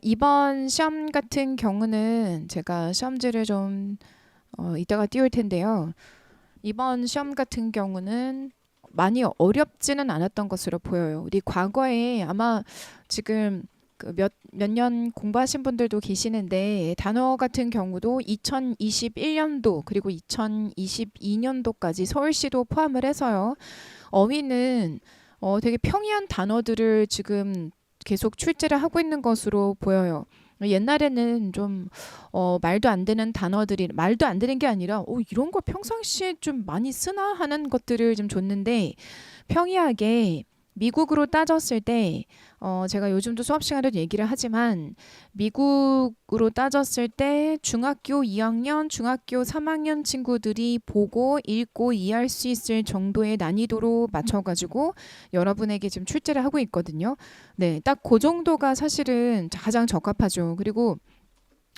이번 시험 같은 경우는 제가 시험지를 좀 이따가 띄울 텐데요. 이번 시험 같은 경우는 많이 어렵지는 않았던 것으로 보여요. 우리 과거에 아마 지금 그 몇 년 공부하신 분들도 계시는데 단어 같은 경우도 2021년도 그리고 2022년도까지 서울시도 포함을 해서요. 어휘는 되게 평이한 단어들을 지금 계속 출제를 하고 있는 것으로 보여요. 옛날에는 좀 말도 안 되는 단어들이 말도 안 되는 게 아니라 이런 거 평상시에 좀 많이 쓰나 하는 것들을 좀 줬는데 평이하게 미국으로 따졌을 때 제가 요즘도 수업 시간에도 얘기를 하지만 미국으로 따졌을 때 중학교 2학년, 중학교 3학년 친구들이 보고 읽고 이해할 수 있을 정도의 난이도로 맞춰가지고 여러분에게 지금 출제를 하고 있거든요. 네, 딱 그 정도가 사실은 가장 적합하죠. 그리고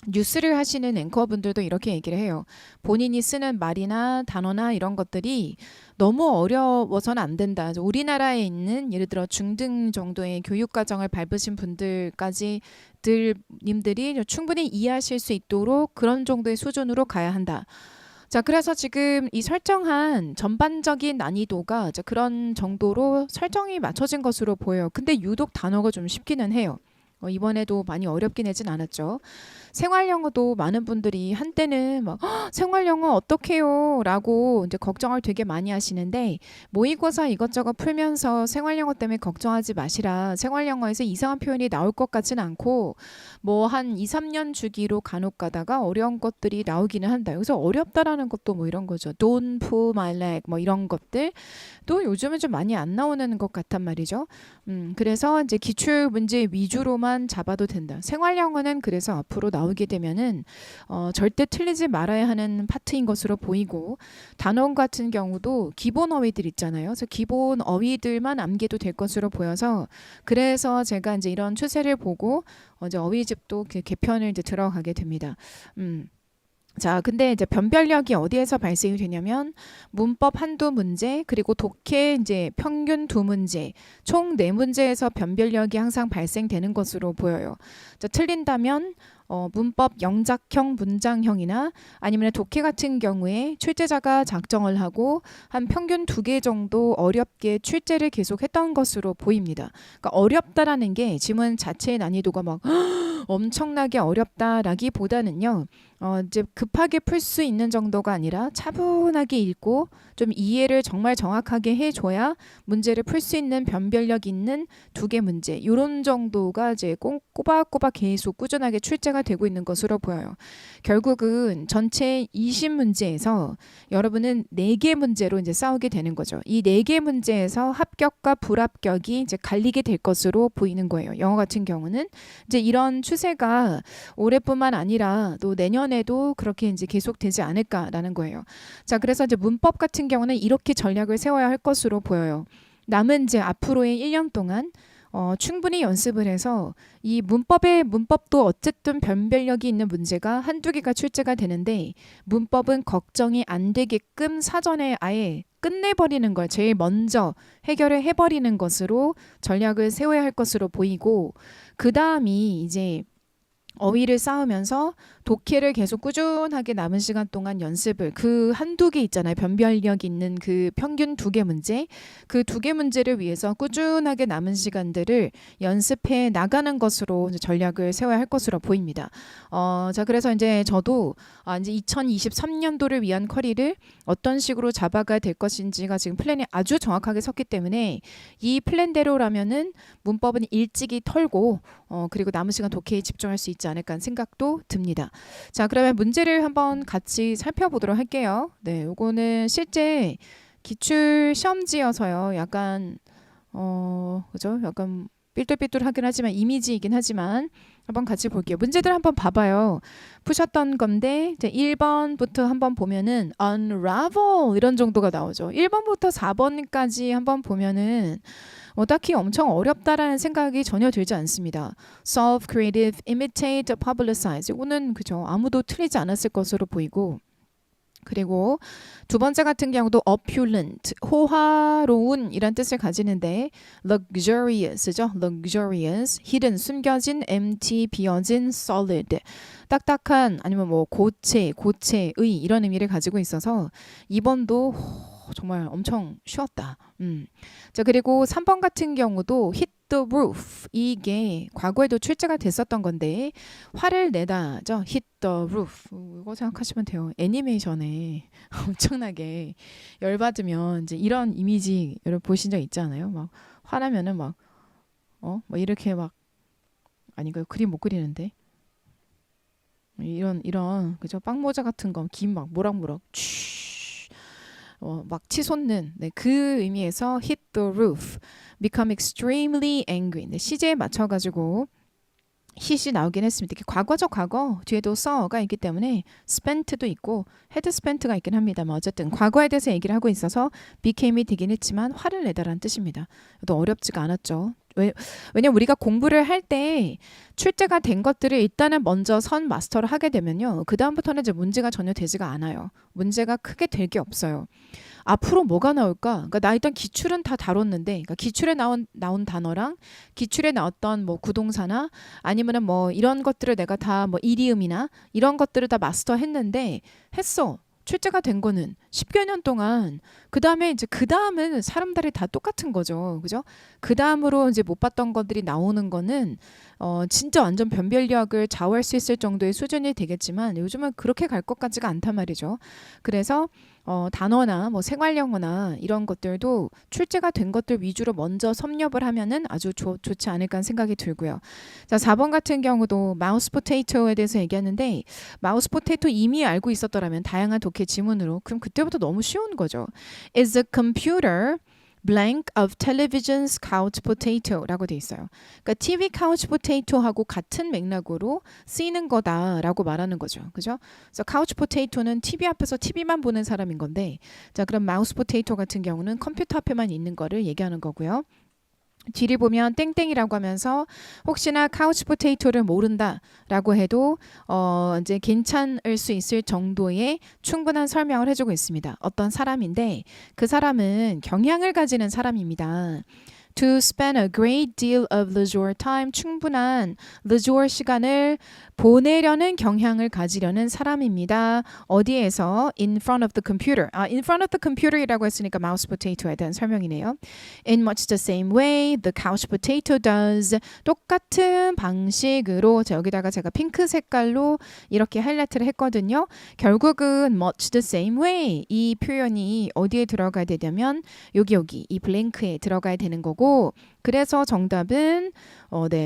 뉴스를 하시는 앵커분들도 이렇게 얘기를 해요. 본인이 쓰는 말이나 단어나 이런 것들이 너무 어려워서는 안 된다. 우리나라에 있는 예를 들어 중등 정도의 교육 과정을 밟으신 님들이 충분히 이해하실 수 있도록 그런 정도의 수준으로 가야 한다. 자, 그래서 지금 이 설정한 전반적인 난이도가 이제 그런 정도로 설정이 맞춰진 것으로 보여요. 근데 유독 단어가 좀 쉽기는 해요. 이번에도 많이 어렵게 내진 않았죠. 생활 영어도 많은 분들이 한때는 막 생활 영어 어떡해요 라고 이제 걱정을 되게 많이 하시는데 모의고사 이것저것 풀면서 생활 영어 때문에 걱정하지 마시라. 생활 영어에서 이상한 표현이 나올 것 같지는 않고 뭐 한 2, 3년 주기로 간혹 가다가 어려운 것들이 나오기는 한다. 여기서 어렵다라는 것도 뭐 이런 거죠. Don't pull my leg 뭐 이런 것들 또 요즘은 좀 많이 안 나오는 것 같단 말이죠. 그래서 이제 기출 문제 위주로만 잡아도 된다. 생활 영어는 그래서 앞으로 나오게 되면은 절대 틀리지 말아야 하는 파트인 것으로 보이고 단원 같은 경우도 기본 어휘들 있잖아요. 그래서 기본 어휘들만 암기도 될 것으로 보여서 그래서 제가 이제 이런 추세를 보고 이제 어휘집도 개편을 이제 들어가게 됩니다. 자, 근데 이제 변별력이 어디에서 발생이 되냐면 문법 한두 문제 그리고 독해 이제 평균 두 문제 총 네 문제에서 변별력이 항상 발생되는 것으로 보여요. 자, 틀린다면 문법 영작형 문장형이나 아니면 독해 같은 경우에 출제자가 작정을 하고 한 평균 두 개 정도 어렵게 출제를 계속했던 것으로 보입니다. 그러니까 어렵다라는 게 지문 자체의 난이도가 막 엄청나게 어렵다라기보다는요. 이제 급하게 풀 수 있는 정도가 아니라 차분하게 읽고 좀 이해를 정말 정확하게 해줘야 문제를 풀 수 있는 변별력 있는 두 개 문제 이런 정도가 이제 꼬박꼬박 계속 꾸준하게 출제가 되고 있는 것으로 보여요. 결국은 전체 20문제에서 여러분은 4개 문제로 이제 싸우게 되는 거죠. 이 4개 문제에서 합격과 불합격이 이제 갈리게 될 것으로 보이는 거예요. 영어 같은 경우는 이제 이런 추세가 올해뿐만 아니라 또 내년에도 그렇게 이제 계속되지 않을까라는 거예요. 자, 그래서 이제 문법 같은 경우는 이렇게 전략을 세워야 할 것으로 보여요. 남은 이제 앞으로의 1년 동안 충분히 연습을 해서 이 문법도 어쨌든 변별력이 있는 문제가 한두 개가 출제가 되는데 문법은 걱정이 안 되게끔 사전에 아예 끝내버리는 걸 제일 먼저 해결을 해버리는 것으로 전략을 세워야 할 것으로 보이고 그 다음이 이제 어휘를 쌓으면서 독해를 계속 꾸준하게 남은 시간 동안 연습을 그 한두 개 있잖아요. 변별력 있는 그 평균 두 개 문제 그 두 개 문제를 위해서 꾸준하게 남은 시간들을 연습해 나가는 것으로 이제 전략을 세워야 할 것으로 보입니다. 자, 그래서 이제 저도 이제 2023년도를 위한 커리를 어떤 식으로 잡아가야 될 것인지가 지금 플랜이 아주 정확하게 섰기 때문에 이 플랜대로라면은 문법은 일찍이 털고 그리고 남은 시간 독해에 집중할 수 있지 않을까 하는 생각도 듭니다. 자, 그러면 문제를 한번 같이 살펴보도록 할게요. 네, 요거는 실제 기출 시험지여서요. 약간 그죠? 약간 삐뚤삐뚤하긴 하지만 이미지이긴 하지만 한번 같이 볼게요. 문제들 한번 봐봐요. 푸셨던 건데 이제 1번부터 한번 보면은 unravel 이런 정도가 나오죠. 1번부터 4번까지 한번 보면은 딱히 엄청 어렵다라는 생각이 전혀 들지 않습니다. solve, creative, imitate, publicize 이거는 그죠. 아무도 틀리지 않았을 것으로 보이고 그리고 두 번째 같은 경우도 opulent, 호화로운 이란 뜻을 가지는데 luxurious죠. luxurious, hidden, 숨겨진, empty, 비어진, solid, 딱딱한 아니면 뭐 고체의 이런 의미를 가지고 있어서 2번도 정말 엄청 쉬웠다. 자, 그리고 3번 같은 경우도 hit the roof. 이게 과거에도 출제가 됐었던 건데 화를 내다죠. hit the roof. 이거 생각하시면 돼요. 애니메이션에 엄청나게 열받으면 이제 이런 이미지 여러분 보신 적 있지 않아요? 막 화나면은 막 뭐 이렇게 막 아닌가요? 그림 못 그리는데. 이런 그죠? 빵모자 같은 거 김 막 모락모락 막 치솟는 그 의미에서 hit the roof, become extremely angry. 시제에 맞춰가지고 hit이 나오긴 했습니다. 이게 과거죠, 과거. 뒤에도 saw가 있기 때문에 spent도 있고 had spent가 있긴 합니다만 어쨌든 과거에 대해서 얘기를 하고 있어서 became이 되긴 했지만 화를 내다라는 뜻입니다. 또 어렵지가 않았죠. 왜냐면 우리가 공부를 할 때 출제가 된 것들을 일단은 먼저 선 마스터를 하게 되면요. 그 다음부터는 이제 문제가 전혀 되지가 않아요. 문제가 크게 될 게 없어요. 앞으로 뭐가 나올까? 그러니까 나 일단 기출은 다 다뤘는데, 그러니까 기출에 나온 단어랑 기출에 나왔던 뭐 구동사나 아니면은 뭐 이런 것들을 내가 다 뭐 이디움이나 이런 것들을 다 마스터했는데 했어. 출제가 된 거는 10여 년 동안 그 다음은 사람들이 다 똑같은 거죠. 그죠? 그 다음으로 이제 못 봤던 것들이 나오는 거는 진짜 완전 변별력을 좌우할 수 있을 정도의 수준이 되겠지만 요즘은 그렇게 갈 것 같지가 않단 말이죠. 그래서 단어나 뭐 생활영어나 이런 것들도 출제가 된 것들 위주로 먼저 섭렵을 하면은 아주 좋지 않을까 하는 생각이 들고요. 자, 4번 같은 경우도 마우스 포테이토에 대해서 얘기하는데 마우스 포테이토 이미 알고 있었더라면 다양한 독해 지문으로 그럼 그때부터 너무 쉬운 거죠. Is a computer blank of television's couch potato라고 돼 있어요. 그러니까 TV couch potato하고 같은 맥락으로 쓰이는 거다라고 말하는 거죠. 그죠? 그래서 couch potato는 TV 앞에서 TV만 보는 사람인 건데 자, 그럼 mouse potato 같은 경우는 컴퓨터 앞에만 있는 거를 얘기하는 거고요. 뒤를 보면 땡땡이라고 하면서 혹시나 카우치 포테이토를 모른다라고 해도 이제 괜찮을 수 있을 정도의 충분한 설명을 해주고 있습니다. 어떤 사람인데 그 사람은 경향을 가지는 사람입니다. To spend a great deal of leisure time, 충분한 leisure 시간을 보내려는 경향을 가지려는 사람입니다. 어디에서? In front of the computer. in front of the computer이라고 했으니까 mouse potato에 대한 설명이네요. In much the same way the couch potato does. 똑같은 방식으로 여기다가 제가 핑크 색깔로 이렇게 하이라이트를 했거든요. 결국은 much the same way 이 표현이 어디에 들어가야 되냐면 여기 이 블랭크에 들어가야 되는 거고 그래서 정답은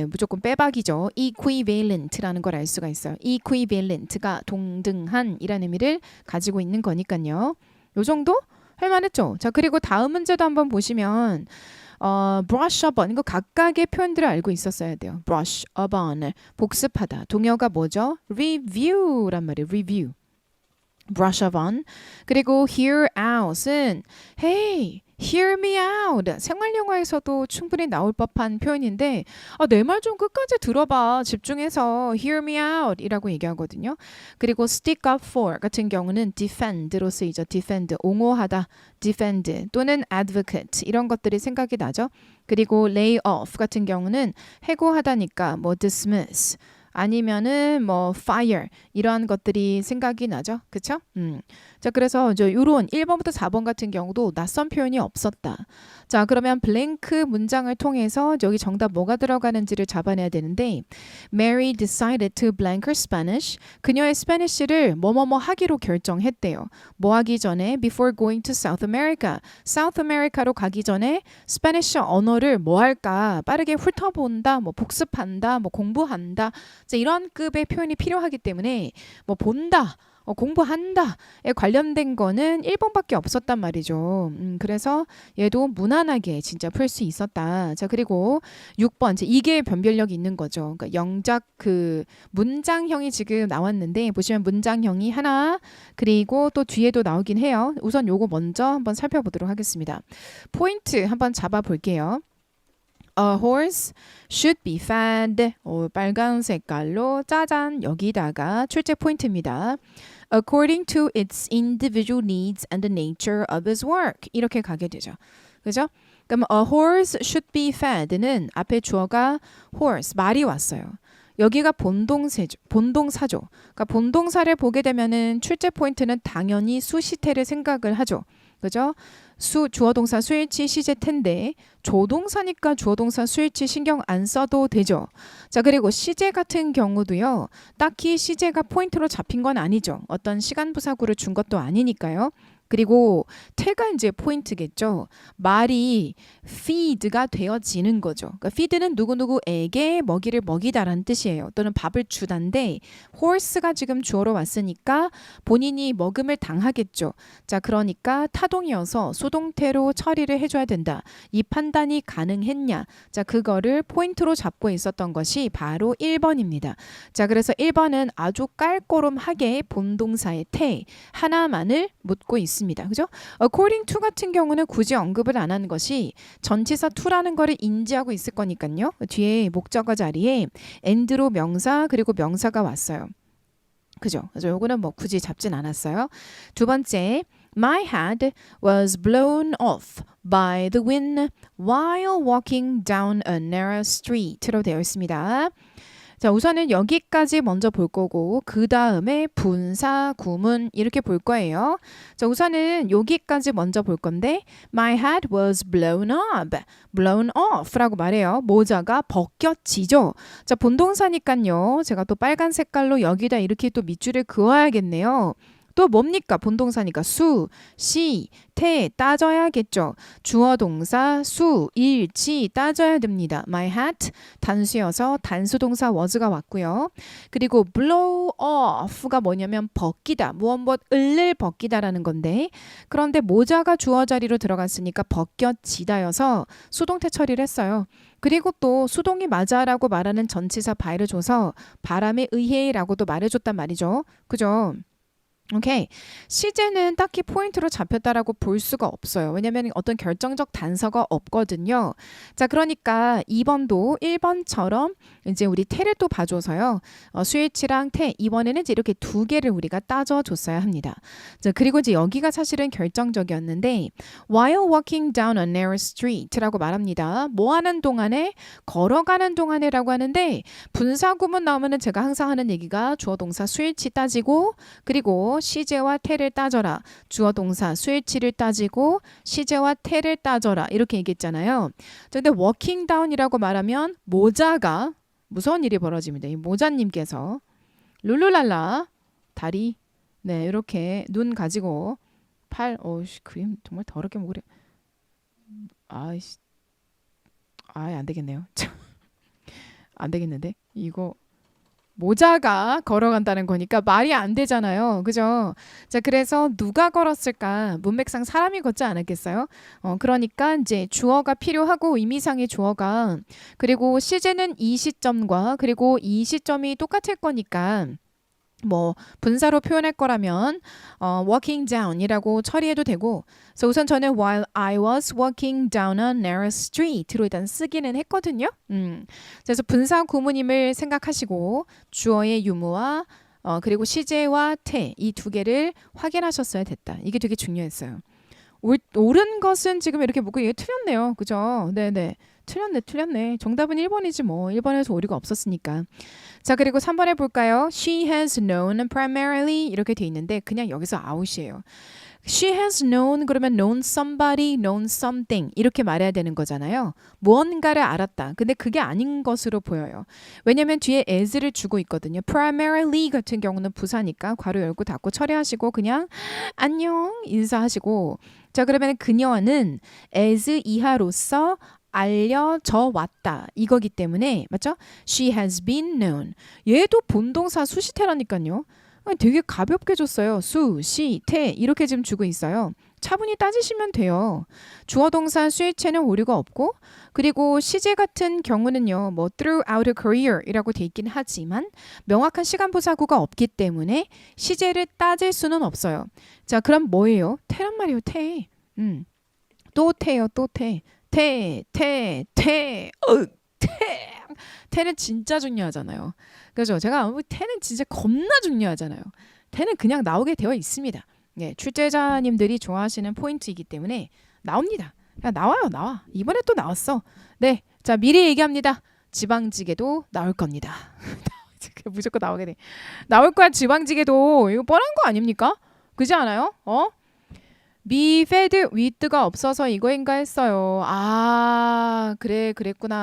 무조건 빼박이죠. equivalent라는 걸 알 수가 있어요. equivalent가 동등한 이라는 의미를 가지고 있는 거니까요. 요 정도 할만했죠. 자, 그리고 다음 문제도 한번 보시면 brush up on 이거 각각의 표현들을 알고 있었어야 돼요. brush up on 복습하다. 동요가 뭐죠? review란 말이에요. review. brush up on. 그리고 hear out은 hey, hear me out. 생활영화에서도 충분히 나올 법한 표현인데 내 말 좀 끝까지 들어봐. 집중해서 hear me out 이라고 얘기하거든요. 그리고 stick up for 같은 경우는 defend로 쓰이죠. defend, 옹호하다, defend 또는 advocate 이런 것들이 생각이 나죠. 그리고 lay off 같은 경우는 해고하다니까 뭐 dismiss 아니면은 뭐 fire 이러한 것들이 생각이 나죠. 그쵸? 자, 그래서 요런 1번부터 4번 같은 경우도 낯선 표현이 없었다. 자, 그러면 블랭크 문장을 통해서 여기 정답 뭐가 들어가는지를 잡아내야 되는데 Mary decided to blank her Spanish. 그녀의 스페니쉬를 뭐뭐뭐 하기로 결정했대요. 뭐 하기 전에? Before going to South America. South America로 가기 전에 스페니쉬 언어를 뭐 할까? 빠르게 훑어본다, 뭐 복습한다, 뭐 공부한다. 자, 이런 급의 표현이 필요하기 때문에 뭐 본다, 공부한다에 관련된 거는 1번밖에 없었단 말이죠. 그래서 얘도 무난하게 진짜 풀 수 있었다. 자, 그리고 6번 이게 변별력이 있는 거죠. 그러니까 영작 문장형이 지금 나왔는데 보시면 문장형이 하나 그리고 또 뒤에도 나오긴 해요. 우선 요거 먼저 한번 살펴보도록 하겠습니다. 포인트 한번 잡아 볼게요. A horse should be fed. 빨간 색깔로 짜잔 여기다가 출제 포인트입니다. According to its individual needs and the nature of his work. 이렇게 가게 되죠. 그죠? 그럼 a horse should be fed는 앞에 주어가 horse, 말이 왔어요. 여기가 본동사죠. 그러니까 본동사를 보게 되면은 출제 포인트는 당연히 수시태를 생각을 하죠. 그죠? 주어동사 수일치 시제태인데 조동사니까 주어동사 수일치 신경 안 써도 되죠. 자, 그리고 시제 같은 경우도요. 딱히 시제가 포인트로 잡힌 건 아니죠. 어떤 시간부사구를 준 것도 아니니까요. 그리고 태가 이제 포인트겠죠. 말이 feed가 되어지는 거죠. 그러니까 feed는 누구누구에게 먹이를 먹이다라는 뜻이에요. 또는 밥을 주다인데 horse가 지금 주어로 왔으니까 본인이 먹음을 당하겠죠. 자, 그러니까 타동이어서 수동태로 처리를 해줘야 된다. 이 판단이 가능했냐? 자, 그거를 포인트로 잡고 있었던 것이 바로 1번입니다. 자, 그래서 1번은 아주 깔꼬름하게 본동사의 태 하나만을 묻고 있습니다. 그죠? According to 같은 경우는 굳이 언급을 안 하는 것이 전치사 to라는 거를 인지하고 있을 거니까요. 뒤에 목적어 자리에 and로 명사 그리고 명사가 왔어요. 그죠? 그래서 요거는 뭐 굳이 잡진 않았어요. 두 번째, My hat was blown off by the wind while walking down a narrow street로 되어 있습니다. 자, 우선은 여기까지 먼저 볼 거고 그 다음에 분사, 구문 이렇게 볼 거예요. 자, 우선은 여기까지 먼저 볼 건데 My hat was blown off라고 말해요. 모자가 벗겨지죠. 자, 본동사니까요. 제가 또 빨간 색깔로 여기다 이렇게 또 밑줄을 그어야겠네요. 또 뭡니까? 본동사니까 수, 시, 태 따져야겠죠. 주어 동사 수, 일, 치 따져야 됩니다. My hat 단수여서 단수동사 was가 왔고요. 그리고 blow off가 뭐냐면 벗기다. 무엇을 벗기다라는 건데 그런데 모자가 주어 자리로 들어갔으니까 벗겨지다여서 수동태 처리를 했어요. 그리고 또 수동이 맞아라고 말하는 전치사 by를 줘서 바람에 의해라고도 말해줬단 말이죠. 그죠? 오케이. 시제는 딱히 포인트로 잡혔다라고 볼 수가 없어요. 왜냐면 어떤 결정적 단서가 없거든요. 자, 그러니까 2번도 1번처럼 이제 우리 태를 또 봐줘서요. 수일치랑 태, 이번에는 이제 이렇게 두 개를 우리가 따져줬어야 합니다. 자, 그리고 이제 여기가 사실은 결정적이었는데 while walking down a narrow street라고 말합니다. 뭐 하는 동안에? 걸어가는 동안에라고 하는데 분사구문 나오면은 제가 항상 하는 얘기가 주어 동사 수일치 따지고 그리고 시제와 태를 따져라. 주어 동사 수일치를 따지고 시제와 태를 따져라. 이렇게 얘기했잖아요. 근데 walking down이라고 말하면 모자가 무서운 일이 벌어집니다. 이 모자님께서 룰루랄라 다리 네 이렇게 눈 가지고 팔 어우씨 그림 정말 더럽게 먹으래. 아이씨 안 되겠네요. 안 되겠는데 이거 모자가 걸어간다는 거니까 말이 안 되잖아요. 그죠? 자, 그래서 누가 걸었을까? 문맥상 사람이 걷지 않았겠어요? 그러니까 이제 주어가 필요하고 의미상의 주어가 그리고 시제는 이 시점과 그리고 이 시점이 똑같을 거니까 뭐 분사로 표현할 거라면 walking down이라고 처리해도 되고 그래서 우선 저는 while I was walking down a narrow street로 일단 쓰기는 했거든요. 그래서 분사 구문임을 생각하시고 주어의 유무와 그리고 시제와 태 이 두 개를 확인하셨어야 됐다. 이게 되게 중요했어요. 옳은 것은 지금 이렇게 묻고 이게 틀렸네요. 그죠? 네네. 틀렸네. 정답은 1번이지 뭐. 1번에서 오류가 없었으니까. 자, 그리고 3번 해볼까요? She has known primarily 이렇게 돼 있는데 그냥 여기서 아웃이에요. She has known 그러면 known somebody, known something 이렇게 말해야 되는 거잖아요. 무언가를 알았다. 근데 그게 아닌 것으로 보여요. 왜냐면 뒤에 as를 주고 있거든요. primarily 같은 경우는 부사니까 괄호 열고 닫고 처리하시고 그냥 안녕 인사하시고 자, 그러면 그녀는 as 이하로서 알려져 왔다. 이거기 때문에 맞죠? She has been known. 얘도 본동사 수시태라니까요. 되게 가볍게 줬어요. 수, 시, 태 이렇게 지금 주고 있어요. 차분히 따지시면 돼요. 주어 동사 수일체는 오류가 없고 그리고 시제 같은 경우는요. 뭐 throughout a career이라고 돼 있긴 하지만 명확한 시간부사구가 없기 때문에 시제를 따질 수는 없어요. 자, 그럼 뭐예요? 태란 말이에요. 태. 또 태요. 또 태. 태는 진짜 중요하잖아요. 그죠? 제가 태는 진짜 겁나 중요하잖아요. 태는 그냥 나오게 되어 있습니다. 예, 출제자님들이 좋아하시는 포인트이기 때문에 나옵니다. 그냥 나와요, 나와. 이번에 또 나왔어. 네, 자 미리 얘기합니다. 지방지게도 나올 겁니다. 무조건 나오게 돼. 나올 거야 지방지게도. 이거 뻔한 거 아닙니까? 그지 않아요? be fed with가 없어서 이거인가 했어요. 아, 그랬구나.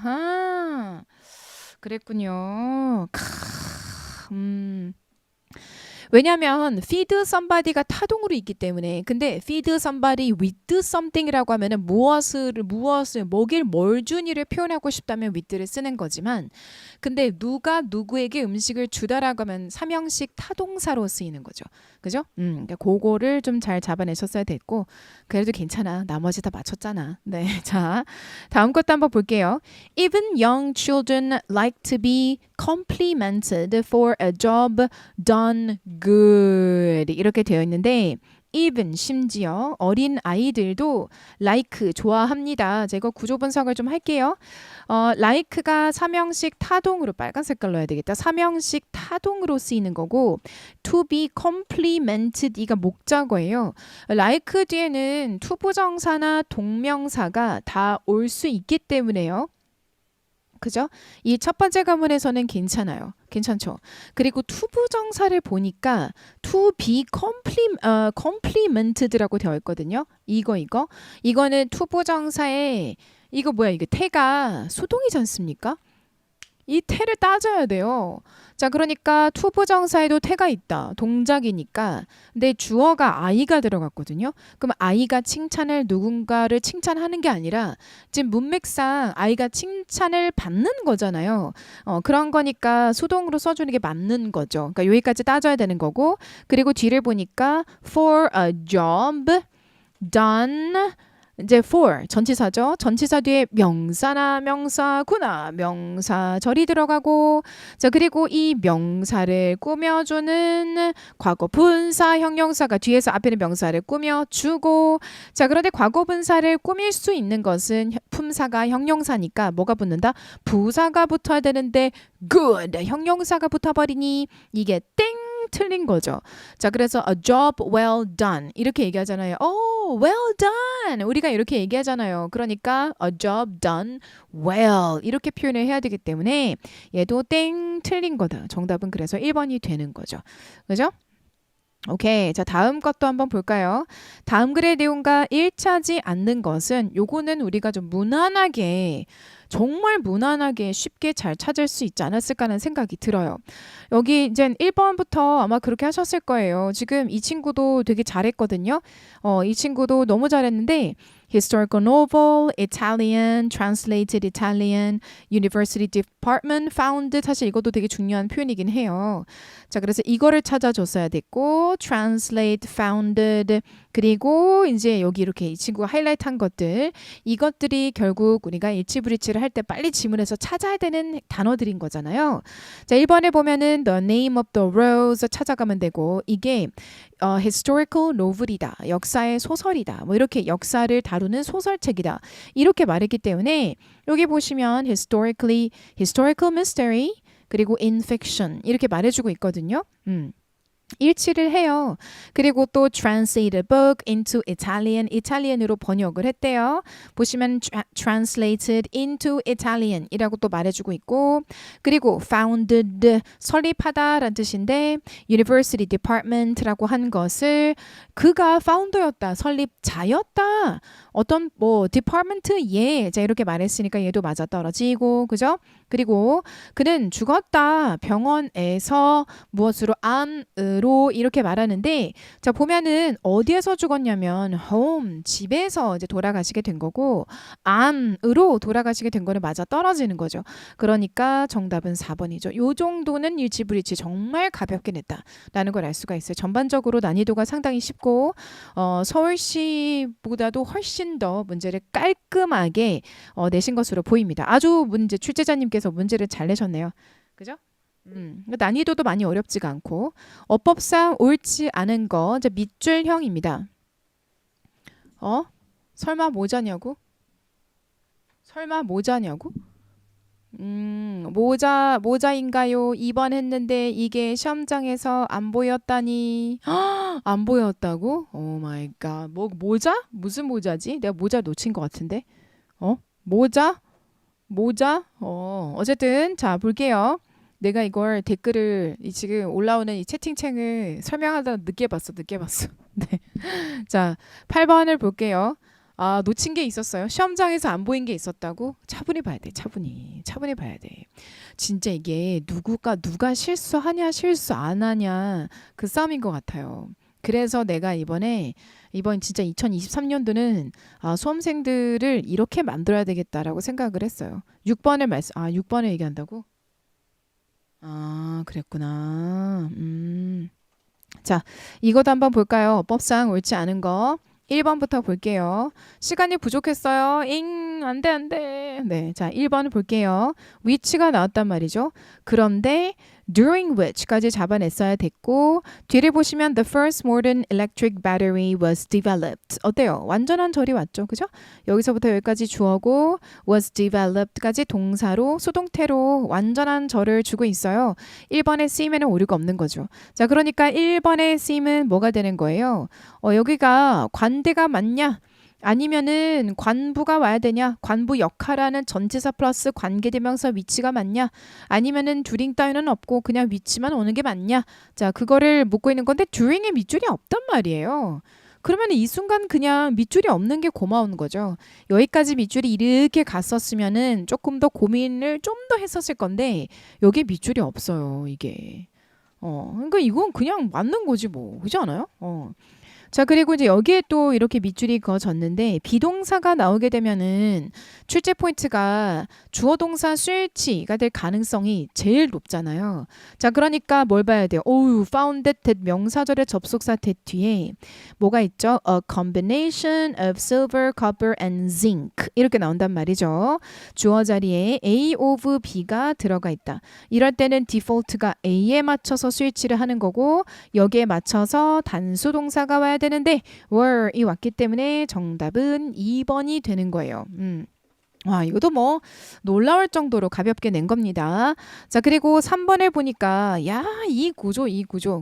아하. 그랬군요. 왜냐면 feed somebody가 타동으로 있기 때문에. 근데 feed somebody with something이라고 하면은 무엇을 먹일 뭘 주니를 표현하고 싶다면 with를 쓰는 거지만, 근데 누가 누구에게 음식을 주다라고 하면 삼형식 타동사로 쓰이는 거죠. 그죠? 그러니까 그거를 좀 잘 잡아내셨어야 됐고, 그래도 괜찮아. 나머지 다 맞췄잖아. 네, 자 다음 것도 한번 볼게요. Even young children like to be complimented for a job done good. 이렇게 되어 있는데 even 심지어 어린 아이들도 like 좋아합니다. 제가 구조 분석을 좀 할게요. like가 삼형식 타동으로 빨간 색깔로 해야 되겠다. 삼형식 타동으로 쓰이는 거고 to be complimented 이가 목적어예요. like 뒤에는 투부정사나 동명사가 다 올 수 있기 때문에요. 그죠? 이 첫 번째 가문에서는 괜찮아요. 괜찮죠? 그리고 투부정사를 보니까 to be complimented라고 되어 있거든요. 이거는 투부정사에 이거 뭐야? 이거 태가 수동이지 않습니까? 이 태를 따져야 돼요. 자, 그러니까 투부정사에도 태가 있다. 동작이니까. 근데 주어가 아이가 들어갔거든요. 그럼 아이가 누군가를 칭찬하는 게 아니라 지금 문맥상 아이가 칭찬을 받는 거잖아요. 그런 거니까 수동으로 써주는 게 맞는 거죠. 그러니까 여기까지 따져야 되는 거고, 그리고 뒤를 보니까 for a job done 이제 for 전치사죠. 전치사 뒤에 명사나 명사구나 명사절이 들어가고, 자 그리고 이 명사를 꾸며주는 과거 분사 형용사가 뒤에서 앞에는 명사를 꾸며주고, 자 그런데 과거 분사를 꾸밀 수 있는 것은 품사가 형용사니까 뭐가 붙는다? 부사가 붙어야 되는데 good 형용사가 붙어버리니 이게 땡 틀린 거죠. 자, 그래서 a job well done 이렇게 얘기하잖아요. well done 우리가 이렇게 얘기하잖아요. 그러니까 a job done well 이렇게 표현을 해야 되기 때문에 얘도 땡 틀린 거다. 정답은 그래서 1번이 되는 거죠. 그죠? 오케이. 자, 다음 것도 한번 볼까요? 다음 글의 내용과 일치하지 않는 것은 요거는 우리가 좀 정말 무난하게 쉽게 잘 찾을 수 있지 않았을까 하는 생각이 들어요. 여기 이제 1번부터 아마 그렇게 하셨을 거예요. 지금 이 친구도 되게 잘했거든요. 이 친구도 너무 잘했는데 historical novel, Italian, translated Italian, university department found 사실 이것도 되게 중요한 표현이긴 해요. 자, 그래서 이거를 찾아줬어야 됐고 translate, founded 그리고 이제 여기 이렇게 이 친구가 하이라이트한 것들 이것들이 결국 우리가 일치브리치를 할 때 빨리 지문에서 찾아야 되는 단어들인 거잖아요. 자, 1번에 보면은 the name of the rose 찾아가면 되고 이게 historical novel이다. 역사의 소설이다. 뭐 이렇게 역사를 다루는 소설책이다. 이렇게 말했기 때문에 여기 보시면 historical mystery 그리고 in fiction 이렇게 말해주고 있거든요. 일치를 해요. 그리고 또 translate a book into Italian, 이탈리안으로 번역을 했대요. 보시면 translated into Italian 이라고 또 말해주고 있고, 그리고 founded, 설립하다라는 뜻인데 university department라고 한 것을 그가 founder였다, 설립자였다. 어떤 뭐 department에 자 이렇게 말했으니까 얘도 맞아떨어지고, 그죠? 그리고 그는 죽었다. 병원에서 무엇으로? 암으로 이렇게 말하는데, 자 보면은 어디에서 죽었냐면 home, 집에서 이제 돌아가시게 된 거고 암으로 돌아가시게 된 거는 맞아 떨어지는 거죠. 그러니까 정답은 4번이죠. 요 정도는 일치불일치 정말 가볍게 냈다라는 걸 알 수가 있어요. 전반적으로 난이도가 상당히 쉽고 서울시보다도 훨씬 더 문제를 깔끔하게 내신 것으로 보입니다. 아주 출제자님께서 문제를 잘 내셨네요. 그죠? 난이도도 많이 어렵지가 않고 어법상 옳지 않은 거 밑줄형입니다. 설마 모자냐고? 설마 모자냐고? 모자인가요? 2번 했는데 이게 시험장에서 안 보였다니. 안 보였다고? 오 마이 갓. 모자? 무슨 모자지? 내가 모자 놓친 것 같은데. 어? 모자? 모자? 어쨌든 자, 볼게요. 내가 이걸 댓글을 지금 올라오는 이 채팅창을 설명하다 늦게 봤어. 네. 자, 8번을 볼게요. 아, 놓친 게 있었어요. 시험장에서 안 보인 게 있었다고? 차분히 봐야 돼. 차분히 봐야 돼. 진짜 이게 누가 실수하냐, 실수 안 하냐 그 싸움인 것 같아요. 그래서 내가 이번 진짜 2023년도는 수험생들을 이렇게 만들어야 되겠다라고 생각을 했어요. 6번을 얘기한다고? 아, 그랬구나. 자, 이것도 한번 볼까요? 어법상 옳지 않은 거. 1번부터 볼게요. 시간이 부족했어요. 안 돼, 안 돼. 네, 자, 1번을 볼게요. which가 나왔단 말이죠. 그런데 during which까지 잡아냈어야 됐고, 뒤를 보시면 the first modern electric battery was developed. 어때요? 완전한 절이 왔죠. 그죠? 여기서부터 여기까지 주어고 was developed까지 동사로 수동태로 완전한 절을 주고 있어요. 1번에 쓰이면 오류가 없는 거죠. 자, 그러니까 1번에 쓰임은 뭐가 되는 거예요? 여기가 관대가 맞냐? 아니면은 관부가 와야 되냐? 관부 역할하는 전치사 플러스 관계대명사 위치가 맞냐? 아니면은 during 따위는 없고 그냥 위치만 오는 게 맞냐? 자, 그거를 묻고 있는 건데 during에 밑줄이 없단 말이에요. 그러면 이 순간 그냥 밑줄이 없는 게 고마운 거죠. 여기까지 밑줄이 이렇게 갔었으면은 조금 더 고민을 좀 더 했었을 건데 여기에 밑줄이 없어요, 이게. 그러니까 이건 그냥 맞는 거지 뭐. 그렇지 않아요? 자, 그리고 이제 여기에 또 이렇게 밑줄이 그어졌는데 비동사가 나오게 되면은 출제 포인트가 주어 동사 수일치가 될 가능성이 제일 높잖아요. 자, 그러니까 뭘 봐야 돼요? founded that 명사절의 접속사 that 뒤에 뭐가 있죠? A combination of silver, copper and zinc 이렇게 나온단 말이죠. 주어 자리에 A of B가 들어가 있다. 이럴 때는 디폴트가 A에 맞춰서 수일치를 하는 거고 여기에 맞춰서 단수 동사가 와야 되는데 were이 왔기 때문에 정답은 2번이 되는 거예요. 와, 이것도 뭐 놀라울 정도로 가볍게 낸 겁니다. 자, 그리고 3번을 보니까 이 구조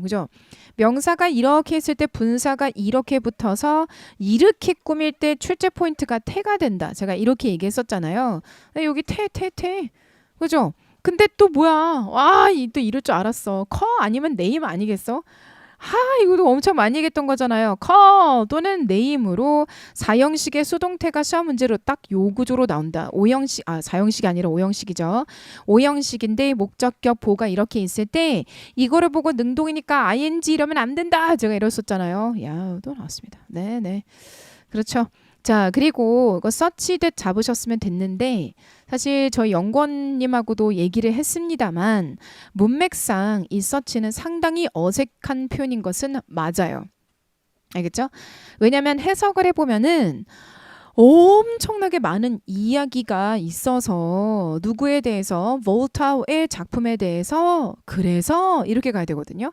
그죠? 명사가 이렇게 했을 때 분사가 이렇게 붙어서 이렇게 꾸밀 때 출제 포인트가 태가 된다. 제가 이렇게 얘기했었잖아요. 여기 태 그죠? 근데 또 뭐야? 또 이럴 줄 알았어. 커 아니면 네임 아니겠어? 이거도 엄청 많이 얘기했던 거잖아요. 커 또는 네임으로 4형식의 수동태가 시험 문제로 딱 요 구조로 나온다. 4형식이 아니라 5형식이죠. 5형식인데 목적격 보가 이렇게 있을 때 이거를 보고 능동이니까 ing 이러면 안 된다. 제가 이랬었잖아요. 또 나왔습니다. 네네. 그렇죠. 자, 그리고 이거 서치듯 잡으셨으면 됐는데 사실 저희 연구원님하고도 얘기를 했습니다만 문맥상 이 서치는 상당히 어색한 표현인 것은 맞아요. 알겠죠? 왜냐하면 해석을 해보면은 엄청나게 많은 이야기가 있어서 누구에 대해서 볼타우의 작품에 대해서 그래서 이렇게 가야 되거든요.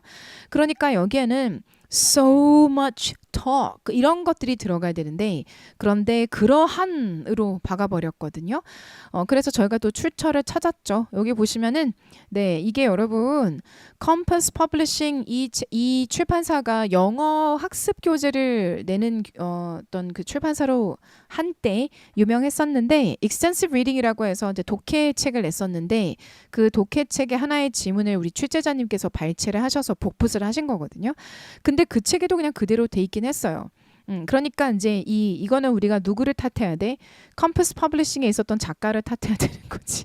그러니까 여기에는 so much talk 이런 것들이 들어가야 되는데 그런데 그러한으로 박아버렸거든요. 그래서 저희가 또 출처를 찾았죠. 여기 보시면은 네, 이게 여러분 컴퍼스 퍼블리싱 이 출판사가 영어 학습 교재를 내는 어떤 그 출판사로 한때 유명했었는데 extensive reading이라고 해서 이제 독해책을 냈었는데 그 독해책의 하나의 지문을 우리 출제자님께서 발췌를 하셔서 복붙을 하신 거거든요. 근데 그 책에도 그냥 그대로 돼 있긴 했어요. 그러니까 이제 이거는 우리가 누구를 탓해야 돼? 컴퍼스 퍼블리싱에 있었던 작가를 탓해야 되는 거지.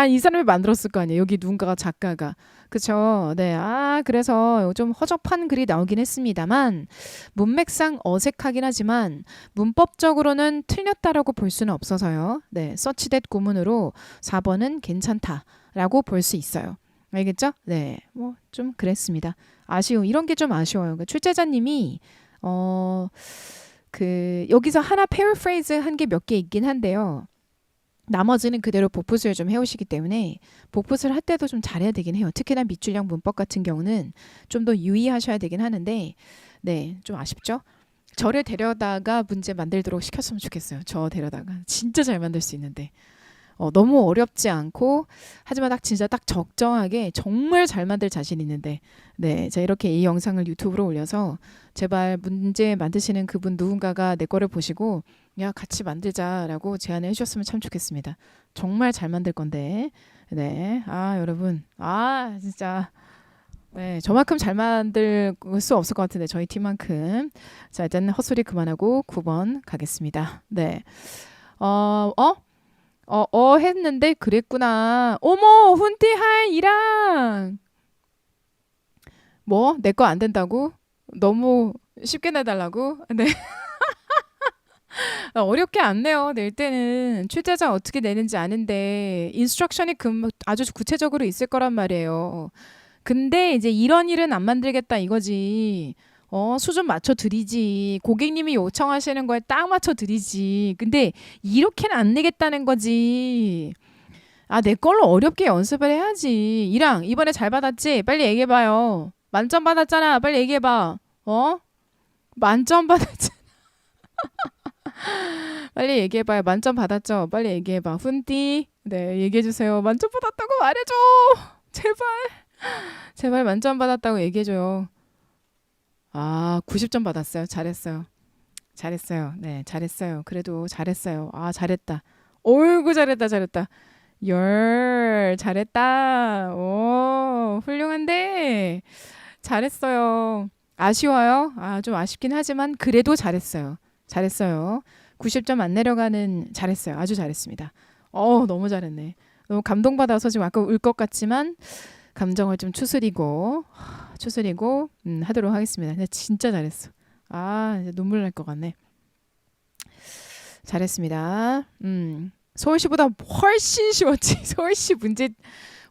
이 사람이 만들었을 거 아니에요. 여기 누군가가 작가가. 그쵸? 네. 그래서 좀 허접한 글이 나오긴 했습니다만 문맥상 어색하긴 하지만 문법적으로는 틀렸다라고 볼 수는 없어서요. 네. 서치댓 구문으로 4번은 괜찮다라고 볼 수 있어요. 알겠죠? 네. 뭐 좀 그랬습니다. 이런 게 좀 아쉬워요. 출제자님이 여기서 하나 패러프레이즈 한 게 몇 개 있긴 한데요. 나머지는 그대로 복붙을 좀 해오시기 때문에 복붙을 할 때도 좀 잘해야 되긴 해요. 특히나 밑줄형 문법 같은 경우는 좀 더 유의하셔야 되긴 하는데 네, 좀 아쉽죠? 저를 데려다가 문제 만들도록 시켰으면 좋겠어요. 저 데려다가 진짜 잘 만들 수 있는데 너무 어렵지 않고 하지만 딱 진짜 딱 적정하게 정말 잘 만들 자신 있는데 네, 자 이렇게 이 영상을 유튜브로 올려서 제발 문제 만드시는 그분 누군가가 내 거를 보시고 야 같이 만들자라고 제안을 해주셨으면 참 좋겠습니다. 정말 잘 만들 건데 네, 아 여러분 아 진짜 네, 저만큼 잘 만들 수 없을 것 같은데 저희 팀만큼 자 일단 헛소리 그만하고 9번 가겠습니다. 네, 어, 어? 했는데 그랬구나. 어머, 훈티 하이 이랑 뭐? 내 거 안 된다고? 너무 쉽게 내달라고? 네. 어렵게 안 내요. 낼 때는 출제자 어떻게 내는지 아는데 인스트럭션이 아주 구체적으로 있을 거란 말이에요. 근데 이제 이런 일은 안 만들겠다 이거지. 수준 맞춰 드리지. 고객님이 요청하시는 거에 딱 맞춰 드리지. 근데 이렇게는 안 내겠다는 거지. 아, 내 걸로 어렵게 연습을 해야지. 이랑 이번에 잘 받았지? 빨리 얘기해봐요. 만점 받았잖아. 빨리 얘기해봐. 만점 받았잖아. 빨리 얘기해봐요. 만점 받았죠? 빨리 얘기해봐. 훈띠. 네, 얘기해주세요. 만점 받았다고 말해줘. 제발. 제발 만점 받았다고 얘기해줘요. 아, 90점 받았어요. 잘했어요. 잘했어요. 네, 잘했어요. 그래도 잘했어요. 아, 잘했다. 어이구, 잘했다, 잘했다. 잘했다. 오, 훌륭한데? 잘했어요. 아쉬워요? 아, 좀 아쉽긴 하지만 그래도 잘했어요. 잘했어요. 90점 안 내려가는 잘했어요. 아주 잘했습니다. 너무 잘했네. 너무 감동받아서 지금 아까 울 것 같지만 감정을 좀 추스리고 하도록 하겠습니다. 근데 진짜 잘했어. 아, 이제 눈물 날 것 같네. 잘했습니다. 서울시보다 훨씬 쉬웠지. 서울시 문제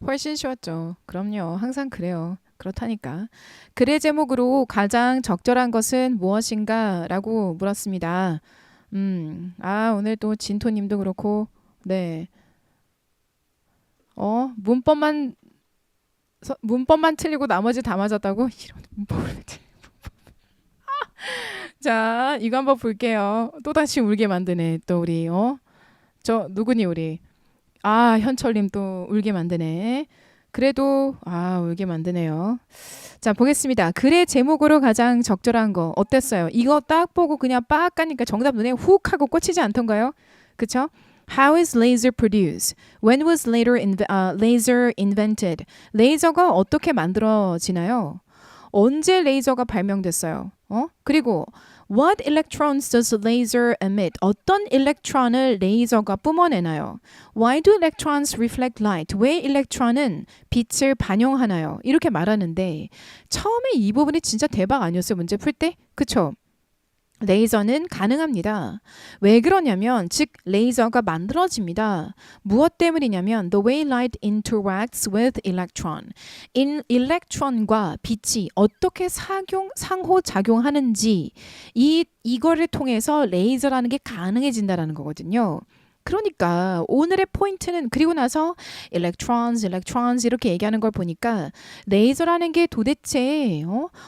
훨씬 쉬웠죠. 그럼요. 항상 그래요. 그렇다니까. 글의 제목으로 가장 적절한 것은 무엇인가? 라고 물었습니다. 오늘 또 진토님도 그렇고, 네. 문법만 틀리고 나머지 다 맞았다고? 이런 문법을 자, 이거 한번 볼게요. 또다시 울게 만드네. 또 우리, 누구니, 우리. 아, 현철님 또 울게 만드네. 그래도, 울게 만드네요. 자, 보겠습니다. 글의 제목으로 가장 적절한 거 어땠어요? 이거 딱 보고 그냥 빡 가니까 정답 눈에 훅 하고 꽂히지 않던가요? 그쵸? How is laser produced? When was laser invented? 레이저가 어떻게 만들어지나요? 언제 레이저가 발명됐어요? 그리고 What electrons does laser emit? 어떤 일렉트론을 레이저가 뿜어내나요? Why do electrons reflect light? 왜 일렉트론은 빛을 반영하나요? 이렇게 말하는데 처음에 이 부분이 진짜 대박 아니었어요? 문제 풀 때? 그쵸? 레이저는 가능합니다. 왜 그러냐면 즉 레이저가 만들어집니다. 무엇 때문이냐면 the way light interacts with electron. 일렉트론과 빛이 어떻게 상호작용하는지 이거를 통해서 레이저라는 게 가능해진다라는 거거든요. 그러니까 오늘의 포인트는 그리고 나서 electrons 이렇게 얘기하는 걸 보니까 레이저라는 게 도대체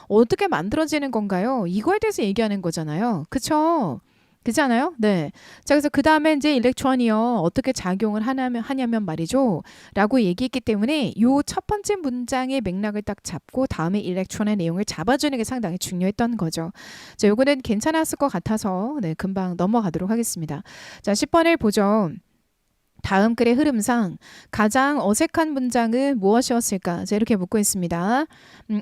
어떻게 만들어지는 건가요? 이거에 대해서 얘기하는 거잖아요. 그쵸? 그렇지 않아요? 네. 자, 그래서 그 다음에 이제 일렉트론이요. 어떻게 작용을 하냐면 말이죠. 라고 얘기했기 때문에 요 첫 번째 문장의 맥락을 딱 잡고 다음에 일렉트론의 내용을 잡아주는 게 상당히 중요했던 거죠. 자, 요거는 괜찮았을 것 같아서 네, 금방 넘어가도록 하겠습니다. 자, 10번을 보죠. 다음 글의 흐름상 가장 어색한 문장은 무엇이었을까? 자, 이렇게 묻고 있습니다.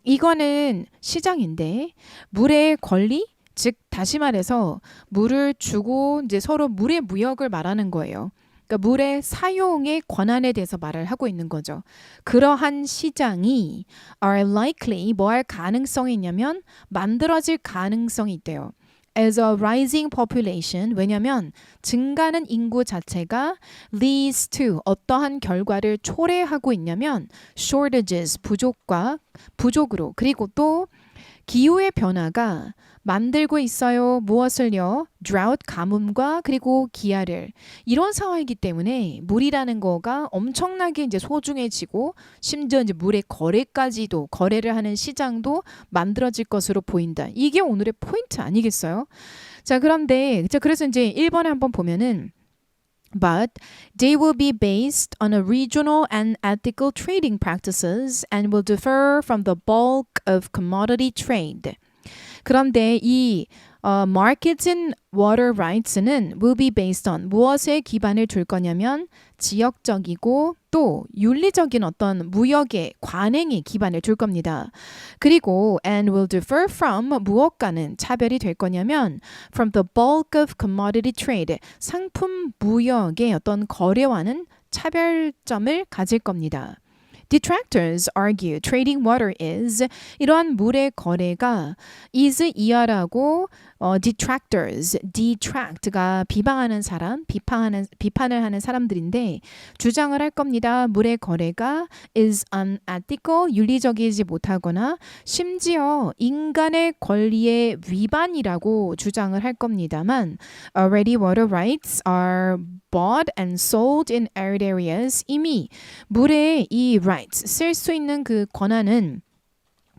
이거는 시장인데 물의 권리? 즉 다시 말해서 물을 주고 이제 서로 물의 무역을 말하는 거예요. 그러니까 물의 사용의 권한에 대해서 말을 하고 있는 거죠. 그러한 시장이 are likely 뭐 할 가능성이 있냐면 만들어질 가능성이 있대요. As a rising population 왜냐면 증가하는 인구 자체가 leads to 어떠한 결과를 초래하고 있냐면 shortages 부족으로 그리고 또 기후의 변화가 만들고 있어요. 무엇을요? drought, 가뭄과 그리고 기아를. 이런 상황이기 때문에 물이라는 거가 엄청나게 이제 소중해지고 심지어 이제 물의 거래까지도 거래를 하는 시장도 만들어질 것으로 보인다. 이게 오늘의 포인트 아니겠어요? 자, 그런데 그래서 이제 1번에 한번 보면은 But they will be based on a regional and ethical trading practices and will differ from the bulk of commodity trade. 그런데 이 markets in water rights는 will be based on 무엇에 기반을 둘 거냐면 지역적이고 또 윤리적인 어떤 무역의 관행에 기반을 둘 겁니다. 그리고 and will differ from 무엇과는 차별이 될 거냐면 from the bulk of commodity trade 상품 무역의 어떤 거래와는 차별점을 가질 겁니다. Detractors argue trading water is 이러한 물의 거래가 is 이하라고 detractors, detract가 비방하는 사람, 비판을 하는 사람들인데 주장을 할 겁니다. 물의 거래가 is unethical, 윤리적이지 못하거나 심지어 인간의 권리의 위반이라고 주장을 할 겁니다만 already water rights are bought and sold in arid areas. 이미 물의 이 rights, 쓸 수 있는 그 권한은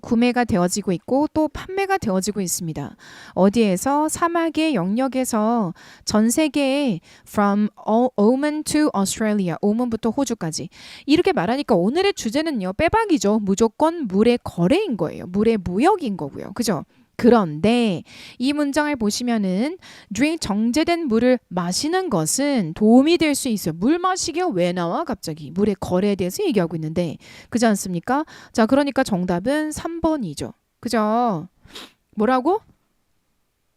구매가 되어지고 있고 또 판매가 되어지고 있습니다. 어디에서? 사막의 영역에서 전 세계에 from Oman to Australia, 오만부터 호주까지. 이렇게 말하니까 오늘의 주제는요. 빼박이죠. 무조건 물의 거래인 거예요. 물의 무역인 거고요. 그죠? 그런데 이 문장을 보시면은 drink 정제된 물을 마시는 것은 도움이 될 수 있어요. 물 마시기가 왜 나와? 갑자기 물의 거래에 대해서 얘기하고 있는데 그렇지 않습니까? 자, 그러니까 정답은 3번이죠. 그죠? 뭐라고?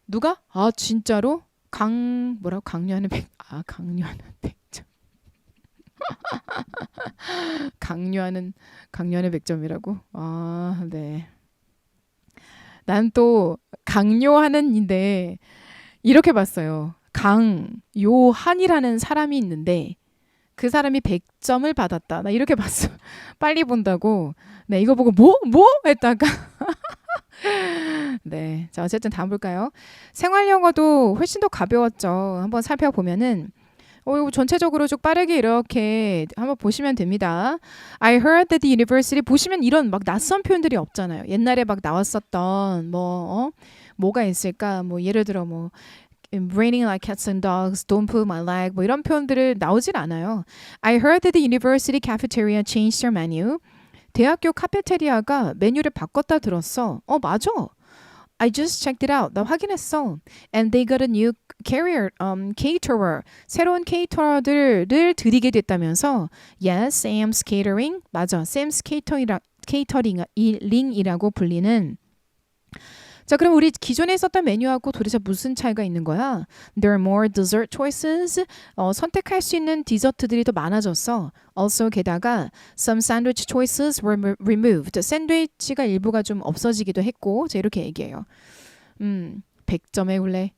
누가? 아, 진짜로? 강요하는 강요하는 100점. 강요하는 100점이라고? 아, 네. 난 또 강요하는인데 이렇게 봤어요. 강요한이라는 사람이 있는데 그 사람이 100점을 받았다. 나 이렇게 봤어. 빨리 본다고. 네, 이거 보고 뭐? 했다가 네, 자 어쨌든 다음 볼까요? 생활 영어도 훨씬 더 가벼웠죠. 한번 살펴보면은 이거 전체적으로 쭉 빠르게 이렇게 한번 보시면 됩니다. I heard that the university 보시면 이런 막 낯선 표현들이 없잖아요. 옛날에 막 나왔었던 뭐가 있을까? 뭐 예를 들어 뭐 raining like cats and dogs, don't pull my leg 뭐 이런 표현들을 나오질 않아요. I heard that the university cafeteria changed their menu. 대학교 카페테리아가 메뉴를 바꿨다 들었어. 맞아. I just checked it out. 나 확인했어. And they got a new caterer. 새로운 케이터러들을 들이게 됐다면서 Yes, Sam's Catering. 맞아. Sam's Catering이라고 불리는 자, 그럼 우리 기존에 있었던 메뉴하고 도대체 무슨 차이가 있는 거야? There are more dessert choices. 선택할 수 있는 디저트들이 더 많아졌어. Also 게다가 some sandwich choices were removed. 샌드위치가 일부가 좀 없어지기도 했고. 자, 이렇게 얘기해요. 100점에 굴래.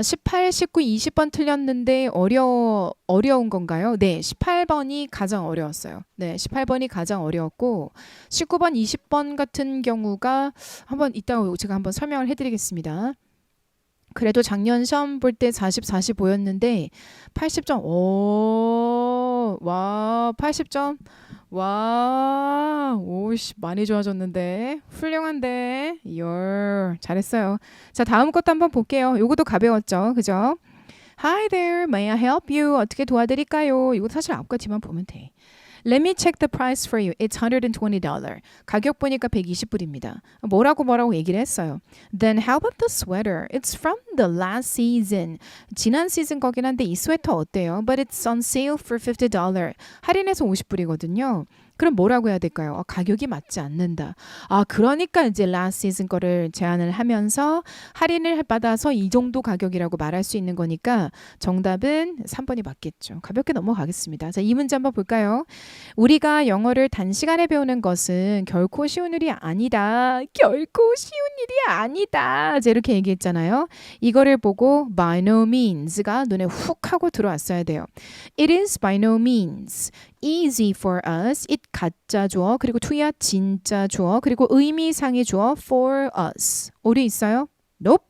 18, 19, 20번 틀렸는데 어려운 건가요? 네, 18번이 가장 어려웠어요. 네, 18번이 가장 어려웠고 19번, 20번 같은 경우가 한번 이따가 제가 한번 설명을 해드리겠습니다. 그래도 작년 시험 볼 때 40, 45였는데 80점. 와, 80점. 와, 오씨, 많이 좋아졌는데. 훌륭한데. 잘했어요. 자, 다음 것도 한번 볼게요. 요것도 가벼웠죠. 그죠? Hi there, may I help you? 어떻게 도와드릴까요? 이거 사실 앞과 뒤만 보면 돼. Let me check the price for you. It's $120. 가격 보니까 120불입니다. 뭐라고 얘기를 했어요. Then how about the sweater? It's from the last season. 지난 시즌 거긴 한데 이 스웨터 어때요? But it's on sale for $50. 할인해서 50불이거든요. 그럼 뭐라고 해야 될까요? 가격이 맞지 않는다. 그러니까 이제 last season 거를 제안을 하면서 할인을 받아서 이 정도 가격이라고 말할 수 있는 거니까 정답은 3번이 맞겠죠. 가볍게 넘어가겠습니다. 자, 이 문제 한번 볼까요? 우리가 영어를 단시간에 배우는 것은 결코 쉬운 일이 아니다. 결코 쉬운 일이 아니다. 이제 이렇게 얘기했잖아요. 이거를 보고 by no means가 눈에 훅 하고 들어왔어야 돼요. It is by no means easy for us. it 가짜 주어 그리고 to야 진짜 주어 그리고 의미상의 주어 for us. 오리 있어요? Nope.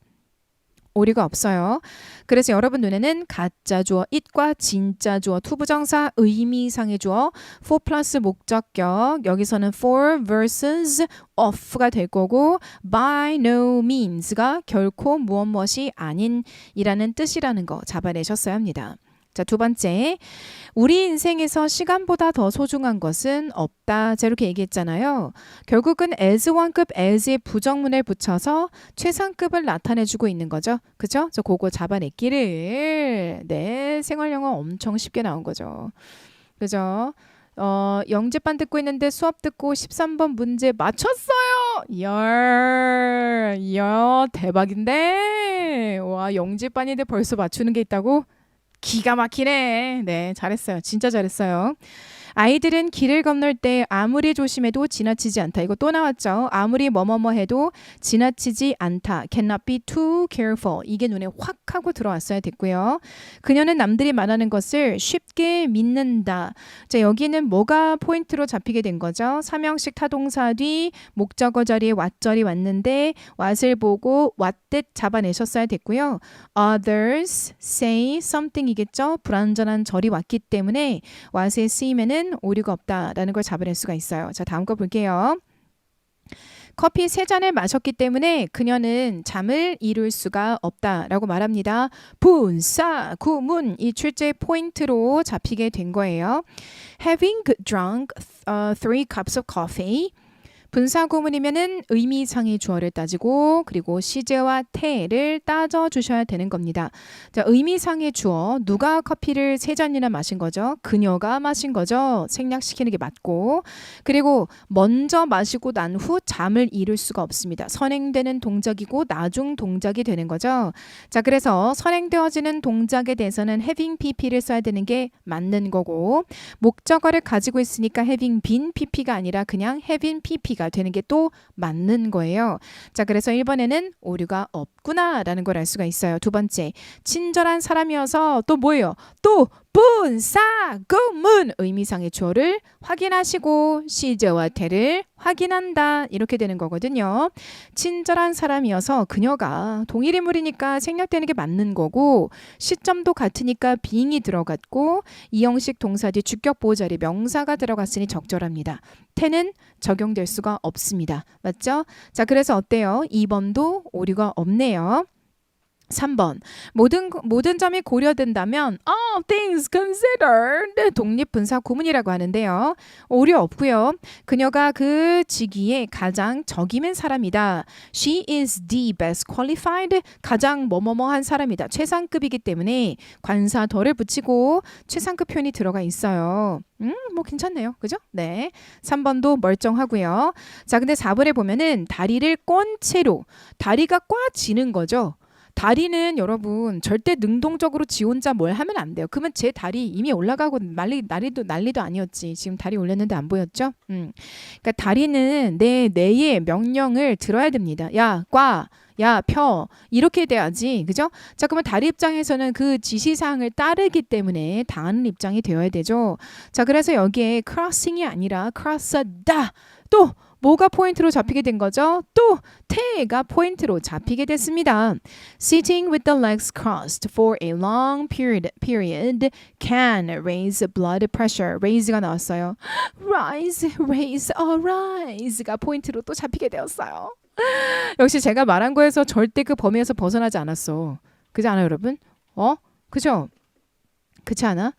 오리가 없어요. 그래서 여러분 눈에는 가짜 주어 it과 진짜 주어 투부정사 의미상의 주어 for 플러스 목적격 여기서는 for versus of가 될 거고 by no means가 결코 무엇이 아닌이라는 뜻이라는 거 잡아내셨어야 합니다. 자, 두 번째, 우리 인생에서 시간보다 더 소중한 것은 없다. 자, 이렇게 얘기했잖아요. 결국은 as 1급 as의 부정문을 붙여서 최상급을 나타내주고 있는 거죠. 그죠? 저 그거 잡아냈기를 네, 생활영어 엄청 쉽게 나온 거죠. 그죠? 영재반 듣고 있는데 수업 듣고 13번 문제 맞췄어요. 이야, 대박인데. 와, 영재반인데 벌써 맞추는 게 있다고? 기가 막히네. 네, 잘했어요. 진짜 잘했어요. 아이들은 길을 건널 때 아무리 조심해도 지나치지 않다. 이거 또 나왔죠. 아무리 뭐뭐뭐 해도 지나치지 않다. Cannot be too careful. 이게 눈에 확 하고 들어왔어야 됐고요. 그녀는 남들이 말하는 것을 쉽게 믿는다. 자, 여기는 뭐가 포인트로 잡히게 된 거죠? 삼형식 타동사 뒤 목적어 자리에 what절이 왔는데 what을 보고 what 뜻 잡아내셨어야 됐고요. Others say something이겠죠. 불완전한 절이 왔기 때문에 what에 쓰이면은 오류가 없다라는 걸 잡아낼 수가 있어요. 자, 다음 거 볼게요. 커피 3잔을 마셨기 때문에 그녀는 잠을 이룰 수가 없다라고 말합니다. 분사, 구문 이 출제 포인트로 잡히게 된 거예요. Having drunk 3 cups of coffee 분사구문이면은 의미상의 주어를 따지고 그리고 시제와 태를 따져주셔야 되는 겁니다. 자, 의미상의 주어 누가 커피를 3잔이나 마신 거죠? 그녀가 마신 거죠. 생략시키는 게 맞고 그리고 먼저 마시고 난 후 잠을 이룰 수가 없습니다. 선행되는 동작이고 나중 동작이 되는 거죠. 자, 그래서 선행되어지는 동작에 대해서는 having pp를 써야 되는 게 맞는 거고 목적어를 가지고 있으니까 having been pp가 아니라 그냥 having pp가 되는 게 또 맞는 거예요. 자, 그래서 1번에는 오류가 없구나라는 걸 알 수가 있어요. 두 번째, 친절한 사람이어서 또 뭐예요? 또 분사, 구문 의미상의 주어를 확인하시고 시제와 태를 확인한다 이렇게 되는 거거든요. 친절한 사람이어서 그녀가 동일 인물이니까 생략되는 게 맞는 거고 시점도 같으니까 being이 들어갔고 이 형식 동사 뒤 주격 보호 자리 명사가 들어갔으니 적절합니다. 태는 적용될 수가 없습니다. 맞죠? 자, 그래서 어때요? 2번도 오류가 없네요. 3번 모든 점이 고려된다면 all things considered 독립분사 구문이라고 하는데요. 오류 없고요. 그녀가 그 직위에 가장 적임인 사람이다. She is the best qualified 가장 뭐뭐뭐한 사람이다. 최상급이기 때문에 관사 덜을 붙이고 최상급 표현이 들어가 있어요. 뭐 괜찮네요. 그죠? 네. 3번도 멀쩡하고요. 자, 근데 4번에 보면은 다리를 꼰 채로 다리가 꽈지는 거죠. 다리는 여러분 절대 능동적으로 지 혼자 뭘 하면 안 돼요. 그러면 제 다리 이미 올라가고 난리도 아니었지. 지금 다리 올렸는데 안 보였죠? 그러니까 다리는 내 뇌의 명령을 들어야 됩니다. 야, 꽈. 야, 펴. 이렇게 돼야지. 그죠? 자, 그러면 다리 입장에서는 그 지시사항을 따르기 때문에 당하는 입장이 되어야 되죠. 자, 그래서 여기에 crossing이 아니라 cross다. 또 뭐가 포인트로 잡히게 된 거죠? 또 태가 포인트로 잡히게 됐습니다. Sitting with the legs crossed for a long period can raise blood pressure. raise가 나왔어요. rise가 포인트로 또 잡히게 되었어요. 역시 제가 말한 거에서 절대 그 범위에서 벗어나지 않았어. 그지 않아요, 여러분? 그죠? 그렇지 않아?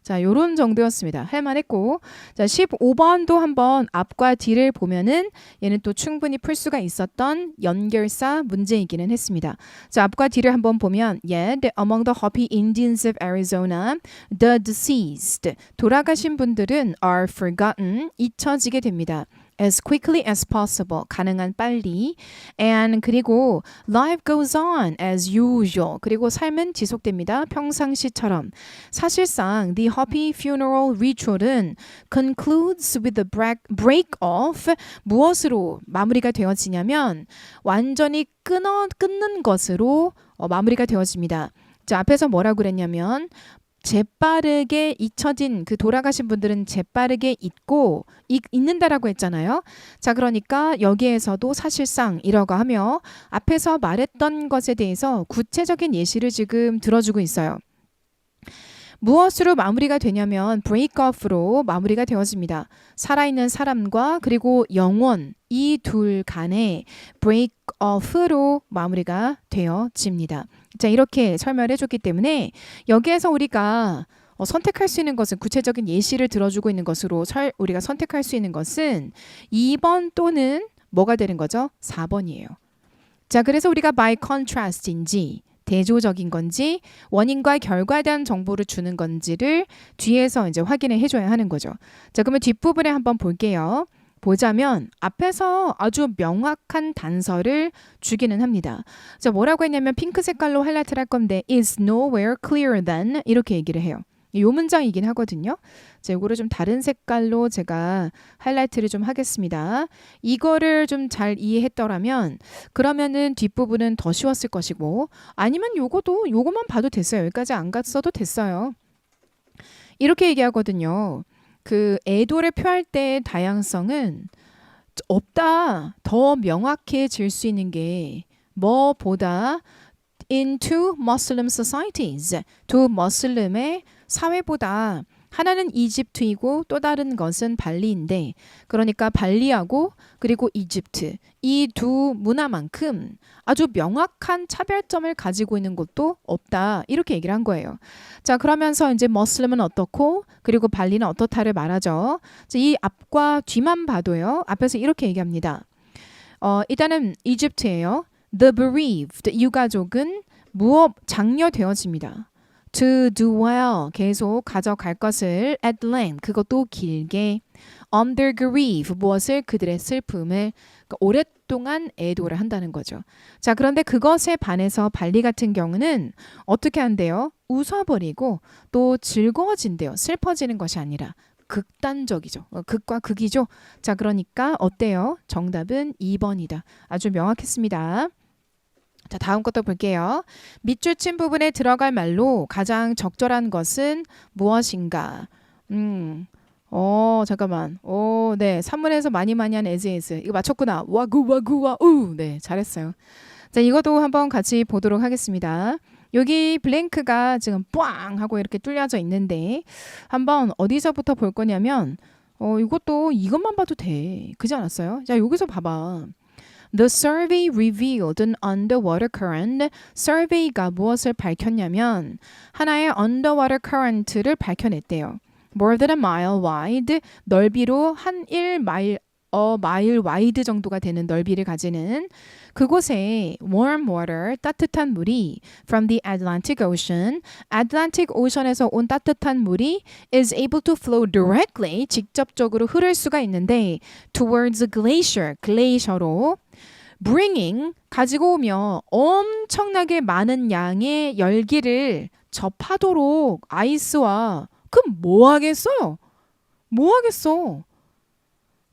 자, 요런 정도였습니다. 할만했고. 자, 15번도 한번 앞과 뒤를 보면은 얘는 또 충분히 풀 수가 있었던 연결사 문제이기는 했습니다. 자, 앞과 뒤를 한번 보면 Yet among the Hopi Indians of Arizona, the deceased 돌아가신 분들은 are forgotten 잊혀지게 됩니다. as quickly as possible. 가능한 빨리. And 그리고 life goes on as usual. 그리고 삶은 지속됩니다. 평상시처럼. 사실상 the happy funeral ritual은 concludes with the break off. 무엇으로 마무리가 되어지냐면 완전히 끊는 것으로 마무리가 되어집니다. 자, 앞에서 뭐라고 그랬냐면 재빠르게 잊혀진 그 돌아가신 분들은 재빠르게 잊는다라고 했잖아요. 자, 그러니까 여기에서도 사실상 이라고 하며 앞에서 말했던 것에 대해서 구체적인 예시를 지금 들어주고 있어요. 무엇으로 마무리가 되냐면 break off로 마무리가 되어집니다. 살아있는 사람과 그리고 영혼 이 둘 간에 break off로 마무리가 되어집니다. 자, 이렇게 설명을 해줬기 때문에 여기에서 우리가 선택할 수 있는 것은 구체적인 예시를 들어주고 있는 것으로 우리가 선택할 수 있는 것은 2번 또는 뭐가 되는 거죠? 4번이에요. 자, 그래서 우리가 by contrast인지 대조적인 건지 원인과 결과에 대한 정보를 주는 건지를 뒤에서 이제 확인을 해줘야 하는 거죠. 자, 그러면 뒷부분에 한번 볼게요. 보자면 앞에서 아주 명확한 단서를 주기는 합니다. 자, 뭐라고 했냐면 핑크 색깔로 하이라이트를 할 건데 is nowhere clearer than 이렇게 얘기를 해요. 이 문장이긴 하거든요. 자, 이거를 좀 다른 색깔로 제가 하이라이트를 좀 하겠습니다. 이거를 좀 잘 이해했더라면 그러면은 뒷부분은 더 쉬웠을 것이고 아니면 요것만 봐도 됐어요. 여기까지 안 갔어도 됐어요. 이렇게 얘기하거든요. 그 애도를 표할 때의 다양성은 없다. 더 명확해질 수 있는 게 뭐보다 in two Muslim societies. 두 머슬림의 사회보다 하나는 이집트이고 또 다른 것은 발리인데 그러니까 발리하고 그리고 이집트 이 두 문화만큼 아주 명확한 차별점을 가지고 있는 곳도 없다. 이렇게 얘기를 한 거예요. 자, 그러면서 이제 머슬림은 어떻고 그리고 발리는 어떻다를 말하죠. 자, 이 앞과 뒤만 봐도요. 앞에서 이렇게 얘기합니다. 일단은 이집트예요. The bereaved 유가족은 장려되어집니다. To dwell 계속 가져갈 것을 at length 그것도 길게 on their grief 무엇을 그들의 슬픔을 그러니까 오랫동안 애도를 한다는 거죠. 자, 그런데 그것에 반해서 발리 같은 경우는 어떻게 한대요? 웃어버리고 또 즐거워진대요. 슬퍼지는 것이 아니라 극단적이죠. 극과 극이죠. 자, 그러니까 어때요? 정답은 2번이다. 아주 명확했습니다. 자, 다음 것도 볼게요. 밑줄 친 부분에 들어갈 말로 가장 적절한 것은 무엇인가? 잠깐만. 네. 산문에서 많이 한 as. 이거 맞췄구나. 와우. 네, 잘했어요. 자, 이것도 한번 같이 보도록 하겠습니다. 여기 블랭크가 지금 꽝 하고 이렇게 뚫려져 있는데 한번 어디서부터 볼 거냐면 이것만 봐도 돼. 그지 않았어요? 자, 여기서 봐봐. The survey revealed an underwater current. survey가 무엇을 밝혔냐면 하나의 underwater current를 밝혀냈대요. More than a mile wide. 넓이로 한 1마일 마일 와이드 정도가 되는 넓이를 가지는 그곳에 warm water, 따뜻한 물이 from the Atlantic Ocean, Atlantic Ocean에서 온 따뜻한 물이 is able to flow directly, 직접적으로 흐를 수가 있는데 towards a glacier, 글레이셔로 bringing, 가지고 오며 엄청나게 많은 양의 열기를 접하도록 아이스와 그럼 뭐 하겠어요? 뭐 하겠어?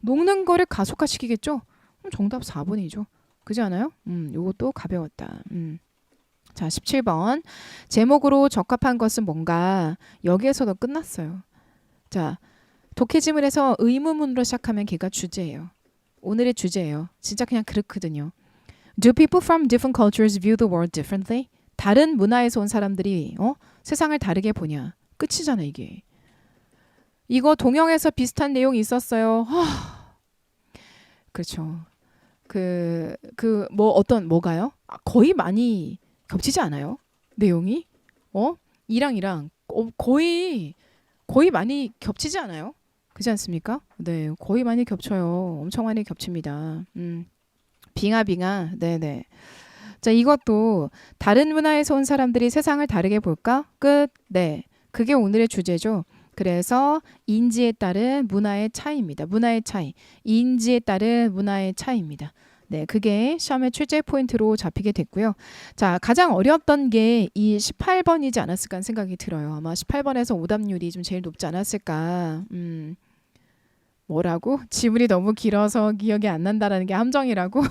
녹는 거를 가속화시키겠죠? 정답 4번이죠. 그지 않아요? 요것도 가벼웠다. 자, 17번. 제목으로 적합한 것은 뭔가? 여기에서도 끝났어요. 자, 독해지문 해서 의문문으로 시작하면 걔가 주제예요. 오늘의 주제예요. 진짜 그냥 그렇거든요. Do people from different cultures view the world differently? 다른 문화에서 온 사람들이 세상을 다르게 보냐? 끝이잖아, 이게. 이거 동영에서 비슷한 내용이 있었어요. 그렇죠. 뭐가요? 거의 많이 겹치지 않아요? 내용이? 이랑 거의 많이 겹치지 않아요? 그렇지 않습니까? 네, 거의 많이 겹쳐요. 엄청 많이 겹칩니다. 빙하. 네네. 자, 이것도 다른 문화에서 온 사람들이 세상을 다르게 볼까? 끝. 네. 그게 오늘의 주제죠. 그래서 인지에 따른 문화의 차이입니다. 문화의 차이. 인지에 따른 문화의 차이입니다. 네, 그게 시험의 출제 포인트로 잡히게 됐고요. 자, 가장 어려웠던 게 이 18번이지 않았을까 하는 생각이 들어요. 아마 18번에서 오답률이 좀 제일 높지 않았을까. 뭐라고? 지문이 너무 길어서 기억이 안 난다라는 게 함정이라고?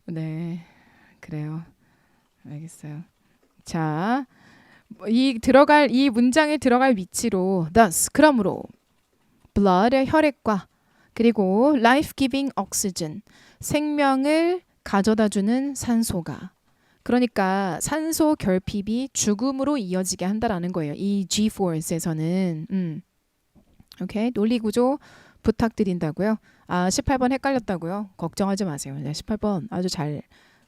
네, 그래요. 알겠어요. 자, 이 문장에 들어갈 위치로 thus 그러므로 blood 혈액과 그리고 life-giving oxygen 생명을 가져다주는 산소가 그러니까 산소 결핍이 죽음으로 이어지게 한다라는 거예요. 이 G-force에서는 오케이 논리 구조 부탁드린다고요. 아 18번 헷갈렸다고요. 걱정하지 마세요. 18번 아주 잘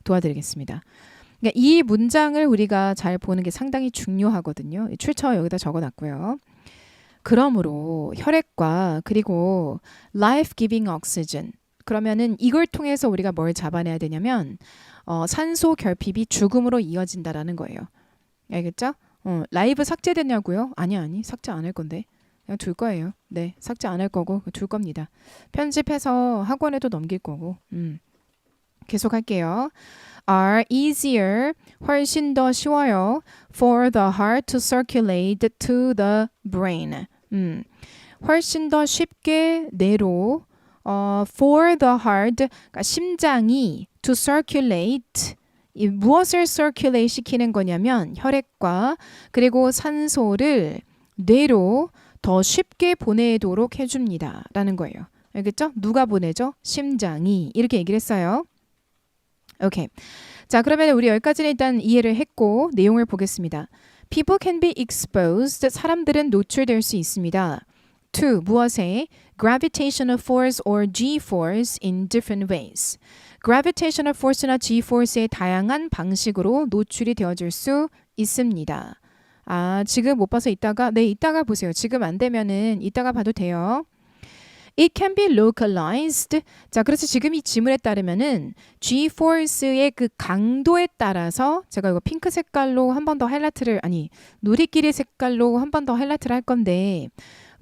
도와드리겠습니다. 그러니까 이 문장을 우리가 잘 보는 게 상당히 중요하거든요. 출처 여기다 적어놨고요. 그러므로 혈액과 그리고 life-giving oxygen 그러면은 이걸 통해서 우리가 뭘 잡아내야 되냐면 산소 결핍이 죽음으로 이어진다라는 거예요. 알겠죠? 라이브 삭제됐냐고요? 아니 삭제 안 할 건데 그냥 둘 거예요. 네 삭제 안 할 거고 둘 겁니다. 편집해서 학원에도 넘길 거고 계속 할게요. are easier 훨씬 더 쉬워요 for the heart to circulate to the brain 훨씬 더 쉽게 뇌로 for the heart 그러니까 심장이 to circulate 무엇을 circulate 시키는 거냐면 혈액과 그리고 산소를 뇌로 더 쉽게 보내도록 해줍니다 라는 거예요. 알겠죠? 누가 보내죠? 심장이 이렇게 얘기를 했어요. 오케이. 자, 그러면 우리 여기까지는 일단 이해를 했고 내용을 보겠습니다. People can be exposed. 사람들은 노출될 수 있습니다. To 무엇에? Gravitational force or G-force in different ways. Gravitational force나 G-force의 다양한 방식으로 노출이 되어질 수 있습니다. 아, 지금 못 봐서 이따가 보세요. 지금 안 되면은 이따가 봐도 돼요. It can be localized. 자, 그래서 지금 이 지문에 따르면은 G-force의 그 강도에 따라서 제가 이거 핑크 색깔로 한 번 더 누리끼리 색깔로 한 번 더 하이라이트를 할 건데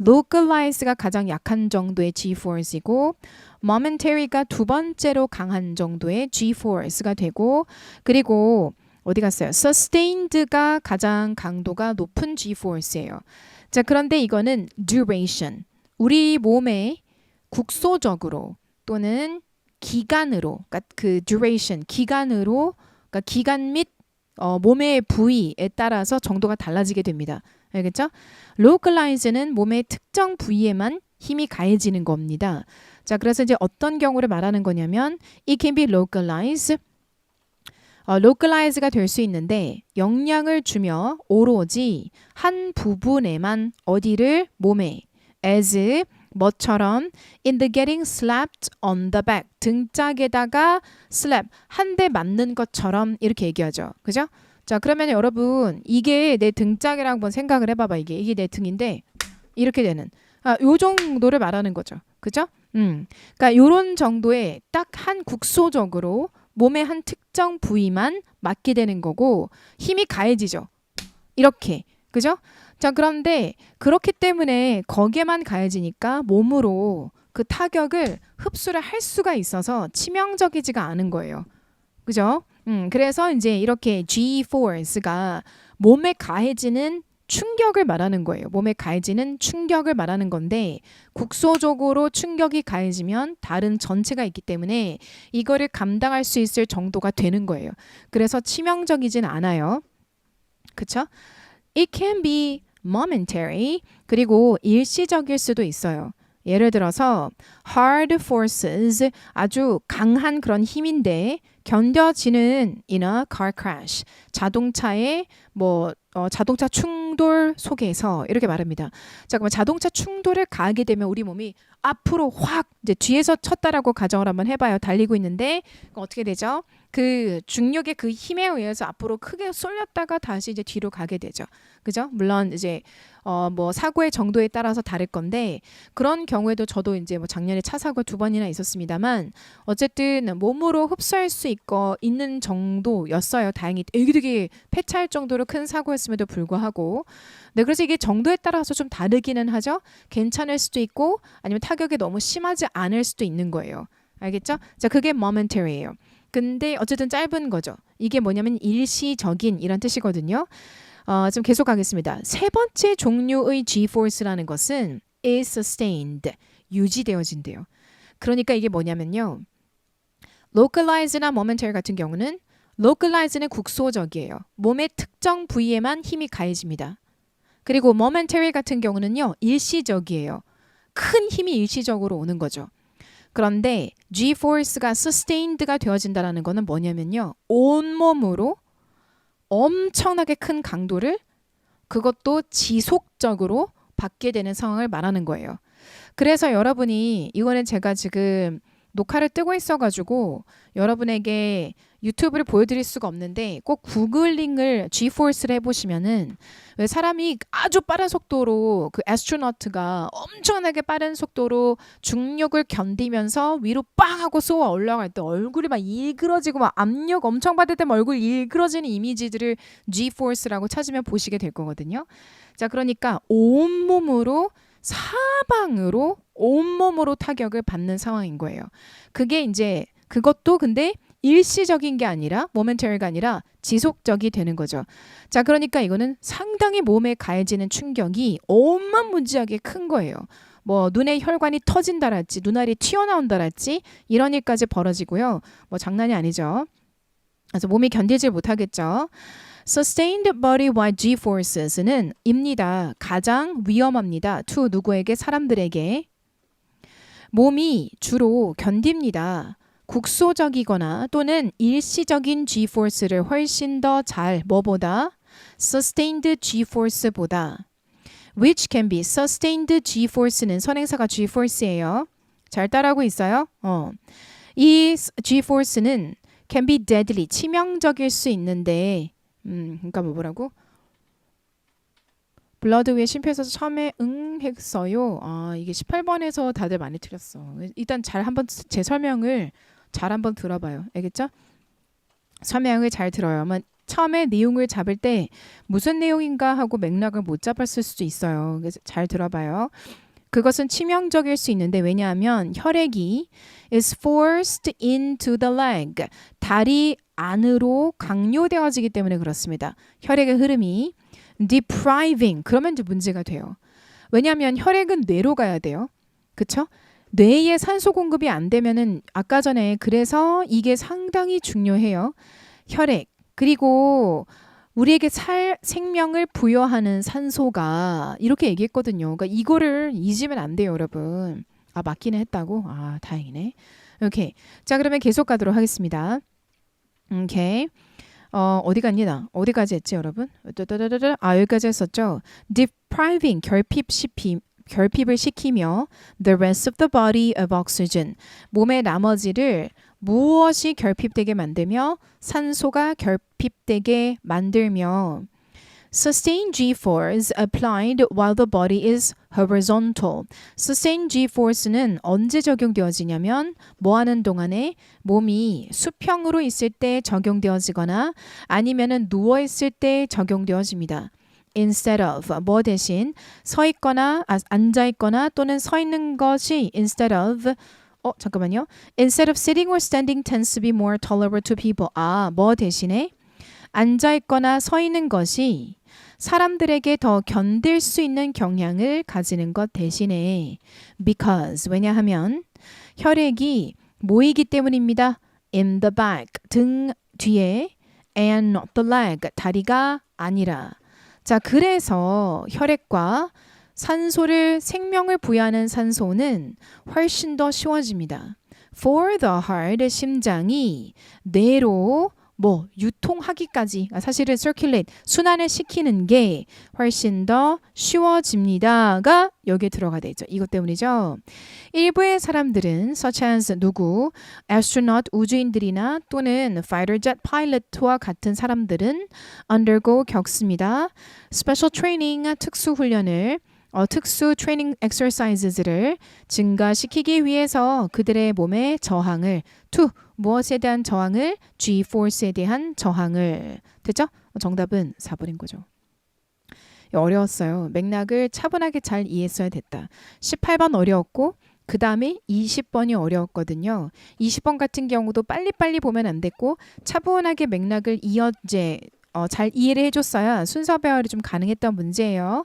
localize가 가장 약한 정도의 G-force이고 momentary가 두 번째로 강한 정도의 G-force가 되고 그리고 어디 갔어요? sustained가 가장 강도가 높은 G-force예요. 자, 그런데 이거는 duration. 우리 몸에 국소적으로 또는 기간으로, 그러니까 그 duration, 기간으로, 그러니까 기간 및 몸의 부위에 따라서 정도가 달라지게 됩니다. 알겠죠? localize는 몸의 특정 부위에만 힘이 가해지는 겁니다. 자, 그래서 이제 어떤 경우를 말하는 거냐면 it can be localized. localize가 될 수 있는데 영향을 주며 오로지 한 부분에만 어디를 몸에 as 뭐처럼 in the getting slapped on the back 등짝에다가 slap 한 대 맞는 것처럼 이렇게 얘기하죠. 그죠? 자, 그러면 여러분 이게 내 등짝이라고 한번 생각을 해봐봐. 이게 내 등인데 이렇게 되는 요 정도를 말하는 거죠. 그죠? 그러니까 요런 정도의 딱 한 국소적으로 몸의 한 특정 부위만 맞게 되는 거고 힘이 가해지죠. 이렇게. 그죠? 자, 그런데 그렇기 때문에 거기에만 가해지니까 몸으로 그 타격을 흡수를 할 수가 있어서 치명적이지가 않은 거예요. 그죠? 그래서 이제 이렇게 G-force가 몸에 가해지는 충격을 말하는 거예요. 몸에 가해지는 충격을 말하는 건데 국소적으로 충격이 가해지면 다른 전체가 있기 때문에 이거를 감당할 수 있을 정도가 되는 거예요. 그래서 치명적이진 않아요. 그쵸? It can be momentary. 그리고 일시적일 수도 있어요. 예를 들어서 hard forces 아주 강한 그런 힘인데 견뎌지는 in a car crash 자동차의 자동차 충돌 속에서 이렇게 말합니다. 자, 그러면 자동차 충돌을 가하게 되면 우리 몸이 앞으로 확 이제 뒤에서 쳤다라고 가정을 한번 해봐요. 달리고 있는데 어떻게 되죠? 그 중력의 그 힘에 의해서 앞으로 크게 쏠렸다가 다시 이제 뒤로 가게 되죠. 그죠? 물론 이제 뭐 사고의 정도에 따라서 다를 건데 그런 경우에도 저도 이제 뭐 작년에 차 사고 2번이나 있었습니다만 어쨌든 몸으로 흡수할 수 있는 정도였어요. 다행히 되게 폐차할 정도로 큰 사고였음에도 불구하고 네, 그래서 이게 정도에 따라서 좀 다르기는 하죠. 괜찮을 수도 있고 아니면 타격이 너무 심하지 않을 수도 있는 거예요. 알겠죠? 자, 그게 momentary예요. 근데 어쨌든 짧은 거죠. 이게 뭐냐면 일시적인 이란 뜻이거든요. 좀 계속 가겠습니다. 세 번째 종류의 G-force라는 것은 is sustained, 유지되어진대요. 그러니까 이게 뭐냐면요. localize나 momentary 같은 경우는 localize는 국소적이에요. 몸의 특정 부위에만 힘이 가해집니다. 그리고 momentary 같은 경우는요. 일시적이에요. 큰 힘이 일시적으로 오는 거죠. 그런데 G-force가 sustained가 되어진다는 거는 뭐냐면요. 온몸으로 엄청나게 큰 강도를 그것도 지속적으로 받게 되는 상황을 말하는 거예요. 그래서 여러분이 이거는 제가 지금 녹화를 뜨고 있어가지고 여러분에게 유튜브를 보여드릴 수가 없는데 꼭 구글링을 G-force를 해보시면은 왜 사람이 아주 빠른 속도로 그 애스트로너트가 엄청나게 빠른 속도로 중력을 견디면서 위로 빵 하고 쏘아 올라갈 때 얼굴이 막 일그러지고 막 압력 엄청 받을 때 얼굴 일그러지는 이미지들을 G-force라고 찾으면 보시게 될 거거든요. 자, 그러니까 온몸으로 사방으로 온몸으로 타격을 받는 상황인 거예요. 그게 이제 그것도 근데 일시적인 게 아니라 momentary가 아니라 지속적이 되는 거죠. 자, 그러니까 이거는 상당히 몸에 가해지는 충격이 어마무지하게 큰 거예요. 뭐 눈의 혈관이 터진다랄지 눈알이 튀어나온다랄지 이런 일까지 벌어지고요. 뭐 장난이 아니죠. 그래서 몸이 견디질 못하겠죠. Sustained body-wide G-forces는 입니다. 가장 위험합니다. to 누구에게? 사람들에게. 몸이 주로 견딥니다. 국소적이거나 또는 일시적인 G-force를 훨씬 더 잘 뭐보다? Sustained G-force보다. Which can be sustained G-force는 선행사가 G-force예요. 잘 따라하고 있어요? 이 G-force는 can be deadly, 치명적일 수 있는데 그러니까 뭐라고? 블러드 위에 심표에서 처음에 했어요. 이게 18번에서 다들 많이 틀렸어. 일단 잘 한번 제 설명을 잘 한번 들어봐요. 알겠죠? 설명을 잘 들어요. 아마 처음에 내용을 잡을 때 무슨 내용인가 하고 맥락을 못 잡았을 수도 있어요. 그래서 잘 들어봐요. 그것은 치명적일 수 있는데 왜냐하면 혈액이 is forced into the leg. 다리 안으로 강요되어지기 때문에 그렇습니다. 혈액의 흐름이 depriving 그러면 이제 문제가 돼요. 왜냐하면 혈액은 뇌로 가야 돼요. 그쵸? 뇌에 산소 공급이 안 되면은 아까 전에 그래서 이게 상당히 중요해요. 혈액 그리고 우리에게 생명을 부여하는 산소가 이렇게 얘기했거든요. 그러니까 이거를 잊으면 안 돼요, 여러분. 맞기는 했다고? 다행이네. 오케이. 자, 그러면 계속 가도록 하겠습니다. 오케이. 어디 갔니? 어디까지 했지, 여러분? 여기까지 했었죠. Depriving, 결핍을 시키며 the rest of the body of oxygen. 몸의 나머지를 무엇이 결핍되게 만들며 산소가 결핍되게 만들며 Sustained G-force applied while the body is horizontal. Sustained G-force는 언제 적용되어지냐면 뭐 하는 동안에 몸이 수평으로 있을 때 적용되어지거나 아니면은 누워 있을 때 적용되어집니다. Instead of 뭐 대신 서 있거나 앉아 있거나 또는 서 있는 것이 instead of 잠깐만요. Instead of sitting or standing tends to be more tolerable to people. 뭐 대신에 앉아 있거나 서 있는 것이 사람들에게 더 견딜 수 있는 경향을 가지는 것 대신에 because 왜냐하면 혈액이 모이기 때문입니다. In the back 등 뒤에 and not the leg 다리가 아니라 자 그래서 혈액과 산소를 생명을 부여하는 산소는 훨씬 더 쉬워집니다. For the heart 심장이 뇌로 뭐 유통하기까지 사실은 circulate 순환을 시키는 게 훨씬 더 쉬워집니다가 여기에 들어가 돼 있죠. 이것 때문이죠. 일부의 사람들은 such as 누구 astronaut 우주인들이나 또는 fighter jet pilot와 같은 사람들은 undergo 겪습니다. special training 특수 훈련을 특수 트레이닝 exercises를 증가시키기 위해서 그들의 몸의 저항을 to 무엇에 대한 저항을 G-force에 대한 저항을 됐죠? 정답은 4번인 거죠. 어려웠어요. 맥락을 차분하게 잘 이해했어야 됐다. 18번 어려웠고 그 다음에 20번이 어려웠거든요. 20번 같은 경우도 빨리빨리 보면 안 됐고 차분하게 맥락을 잘 이해를 해줬어야 순서 배열이 좀 가능했던 문제예요.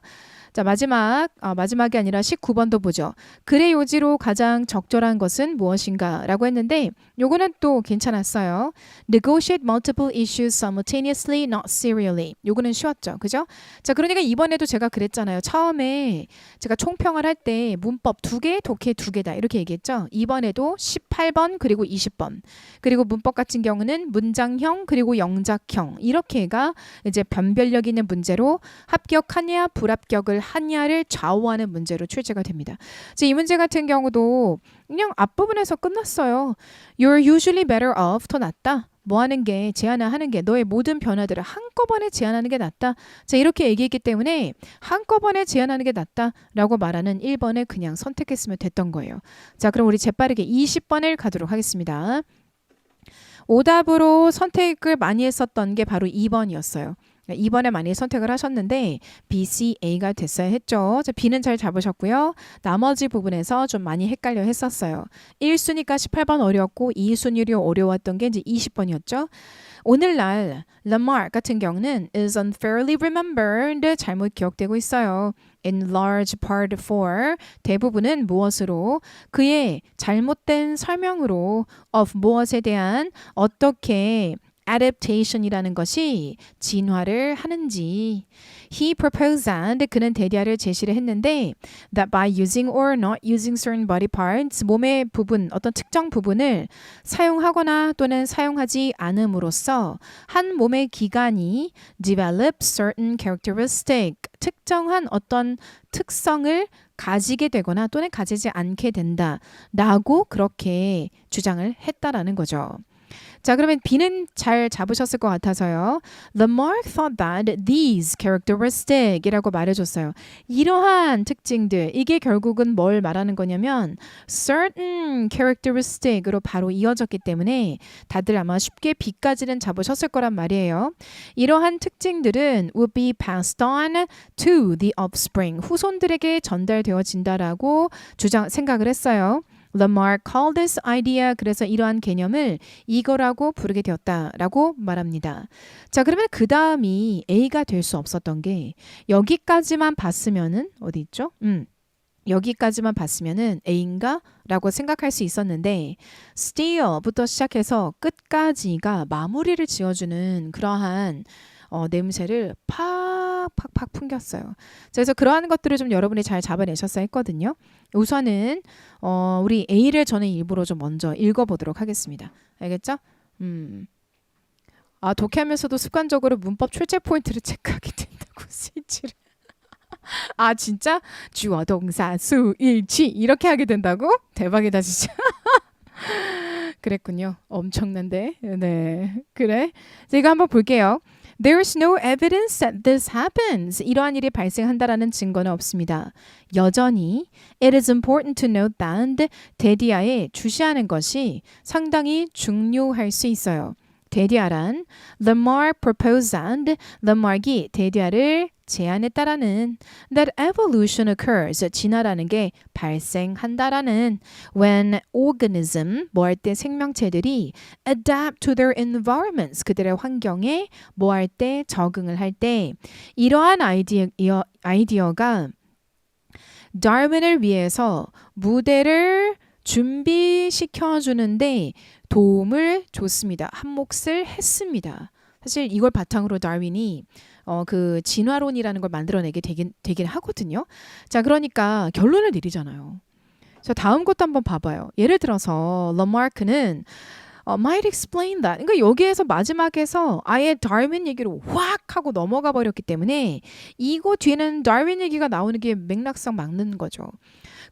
자, 마지막이 아니라 19번도 보죠. 글의 요지로 가장 적절한 것은 무엇인가 라고 했는데 요거는 또 괜찮았어요. Negotiate multiple issues simultaneously, not serially. 요거는 쉬웠죠. 그죠? 자, 그러니까 이번에도 제가 그랬잖아요. 처음에 제가 총평을 할 때 문법 2개, 독해 2개다 이렇게 얘기했죠. 이번에도 18번 그리고 20번. 그리고 문법 같은 경우는 문장형 그리고 영작형 이렇게가 이제 변별력 있는 문제로 합격하냐 불합격을 하냐를 좌우하는 문제로 출제가 됩니다. 이 문제 같은 경우도 그냥 앞부분에서 끝났어요. You're usually better off. 더 낫다. 뭐 하는 게 제안하는 게 너의 모든 변화들을 한꺼번에 제안하는 게 낫다. 자, 이렇게 얘기했기 때문에 한꺼번에 제안하는 게 낫다라고 말하는 1번을 그냥 선택했으면 됐던 거예요. 자, 그럼 우리 재빠르게 20번을 가도록 하겠습니다. 오답으로 선택을 많이 했었던 게 바로 2번이었어요. 2번에 많이 선택을 하셨는데 B, C, A가 됐어야 했죠. 자, B는 잘 잡으셨고요. 나머지 부분에서 좀 많이 헷갈려 했었어요. 1순위가 18번 어려웠고 2순위로 어려웠던 게 이제 20번이었죠. 오늘날 Lamarck 같은 경우는 is unfairly remembered 잘못 기억되고 있어요. In large part for 대부분은 무엇으로 그의 잘못된 설명으로 of 무엇에 대한 어떻게 adaptation이라는 것이 진화를 하는지 he proposed that 그는 대디아를 제시를 했는데 that by using or not using certain body parts 몸의 부분 어떤 특정 부분을 사용하거나 또는 사용하지 않음으로써 한 몸의 기관이 develop certain characteristic 특정한 어떤 특성을 가지게 되거나 또는 가지지 않게 된다라고 그렇게 주장을 했다라는 거죠. 자, 그러면 B는 잘 잡으셨을 것 같아서요. Lamarck thought that these characteristic 이라고 말해줬어요. 이러한 특징들, 이게 결국은 뭘 말하는 거냐면 certain characteristic으로 바로 이어졌기 때문에 다들 아마 쉽게 B까지는 잡으셨을 거란 말이에요. 이러한 특징들은 would be passed on to the offspring. 후손들에게 전달되어진다라고 생각을 했어요. Lamarck called this idea 그래서 이러한 개념을 이거라고 부르게 되었다라고 말합니다. 자, 그러면 그 다음이 A가 될 수 없었던 게 여기까지만 봤으면은 어디 있죠? 여기까지만 봤으면은 A인가? 라고 생각할 수 있었는데 still부터 시작해서 끝까지가 마무리를 지어주는 그러한 냄새를 팍팍팍 풍겼어요. 자, 그래서 그러한 것들을 좀 여러분이 잘 잡아내셨어야 했거든요. 우선은 우리 A를 저는 일부러 좀 먼저 읽어보도록 하겠습니다. 알겠죠? 독해하면서도 습관적으로 문법 출제 포인트를 체크하게 된다고 스위치를. 진짜? 주어, 동사, 수, 일치 이렇게 하게 된다고? 대박이다 진짜. 그랬군요. 엄청난데. 네, 그래. 자, 이거 한번 볼게요. There is no evidence that this happens. 이러한 일이 발생한다라는 증거는 없습니다. 여전히 it is important to note that 데디아에 주시하는 것이 상당히 중요할 수 있어요. 데디아란 Lamarck proposed and Lamarck이 데디아를 제안했다라는 that evolution occurs 진화라는 게 발생한다라는 when organism 뭐 할 때 생명체들이 adapt to their environments 그들의 환경에 뭐 할 때 적응을 할 때 이러한 아이디어가 다윈을 위해서 무대를 준비시켜 주는데 도움을 줬습니다. 한 몫을 했습니다. 사실 이걸 바탕으로 다윈이 그 진화론이라는 걸 만들어내게 되긴 하거든요. 자, 그러니까 결론을 내리잖아요. 자, 다음 것도 한번 봐봐요. 예를 들어서 러마크는 might explain that. 그러니까 여기에서 마지막에서 아예 다윈 얘기로 확 하고 넘어가 버렸기 때문에 이거 뒤에는 다윈 얘기가 나오는 게 맥락상 맞는 거죠.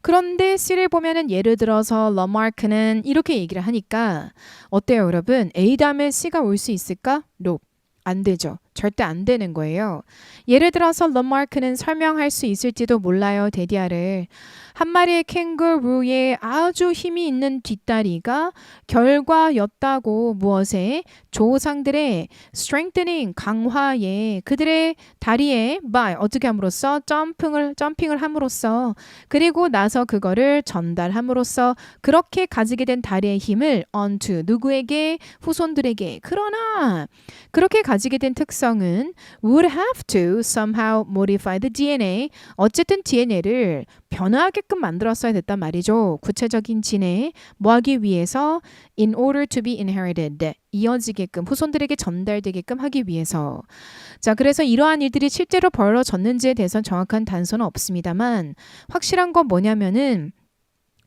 그런데 C를 보면은 예를 들어서 러마크는 이렇게 얘기를 하니까 어때요, 여러분? A 다음에 C가 올 수 있을까? No. 안 되죠. 절대 안 되는 거예요. 예를 들어서 러마크는 설명할 수 있을지도 몰라요, 데디아를. 한 마리의 캥거루의 아주 힘이 있는 뒷다리가 결과였다고 무엇에? 조상들의 strengthening, 강화에 그들의 다리에 by 어떻게 함으로써? 점핑을 함으로써 그리고 나서 그거를 전달함으로써 그렇게 가지게 된 다리의 힘을 onto 누구에게? 후손들에게. 그러나 그렇게 가지게 된 특성은 would have to somehow modify the DNA. 어쨌든 DNA를 변화하게끔 만들었어야 됐단 말이죠. 구체적인 진에 뭐 하기 위해서 in order to be inherited. 이어지게끔 후손들에게 전달되게끔 하기 위해서. 자, 그래서 이러한 일들이 실제로 벌어졌는지에 대해서는 정확한 단서는 없습니다만 확실한 건 뭐냐면은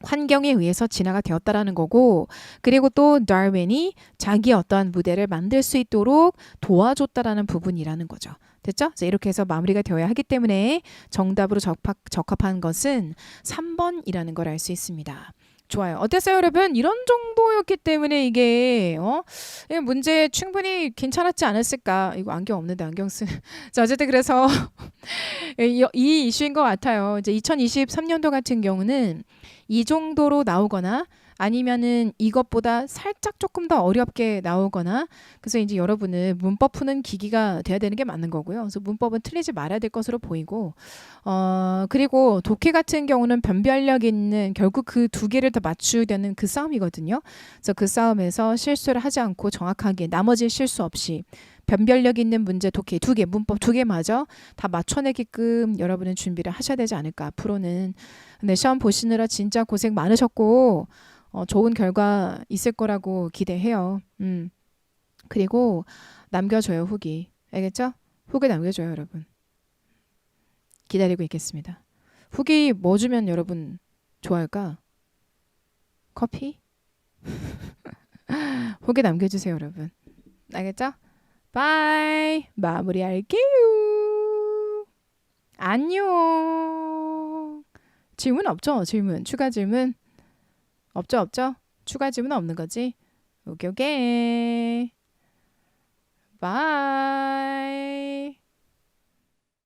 환경에 의해서 진화가 되었다라는 거고 그리고 또 다윈이 자기의 어떠한 무대를 만들 수 있도록 도와줬다라는 부분이라는 거죠. 됐죠? 자, 이렇게 해서 마무리가 되어야 하기 때문에 정답으로 적합한 것은 3번이라는 걸 알 수 있습니다. 좋아요. 어땠어요, 여러분? 이런 정도였기 때문에 이게 이 문제 충분히 괜찮았지 않았을까? 이거 안경 없는데 안경 쓴. 자, 어쨌든 그래서 이 이슈인 것 같아요. 이제 2023년도 같은 경우는 이 정도로 나오거나 아니면은 이것보다 살짝 조금 더 어렵게 나오거나 그래서 이제 여러분은 문법 푸는 기기가 돼야 되는 게 맞는 거고요. 그래서 문법은 틀리지 말아야 될 것으로 보이고 그리고 독해 같은 경우는 변별력 있는 결국 그 두 개를 다 맞추려는 그 싸움이거든요. 그래서 그 싸움에서 실수를 하지 않고 정확하게 나머지 실수 없이 변별력 있는 문제 독해 2개, 문법 2개마저 다 맞춰내게끔 여러분은 준비를 하셔야 되지 않을까 앞으로는. 근데 시험 보시느라 진짜 고생 많으셨고 좋은 결과 있을 거라고 기대해요. 그리고 남겨줘요, 후기. 알겠죠? 후기 남겨줘요, 여러분. 기다리고 있겠습니다. 후기 뭐 주면 여러분 좋아할까? 커피? 후기 남겨주세요, 여러분. 알겠죠? 바이. 마무리할게요. 안녕. 질문 없죠? 질문. 추가 질문? 없죠? 추가 질문 없는 거지? 오케이. 바이.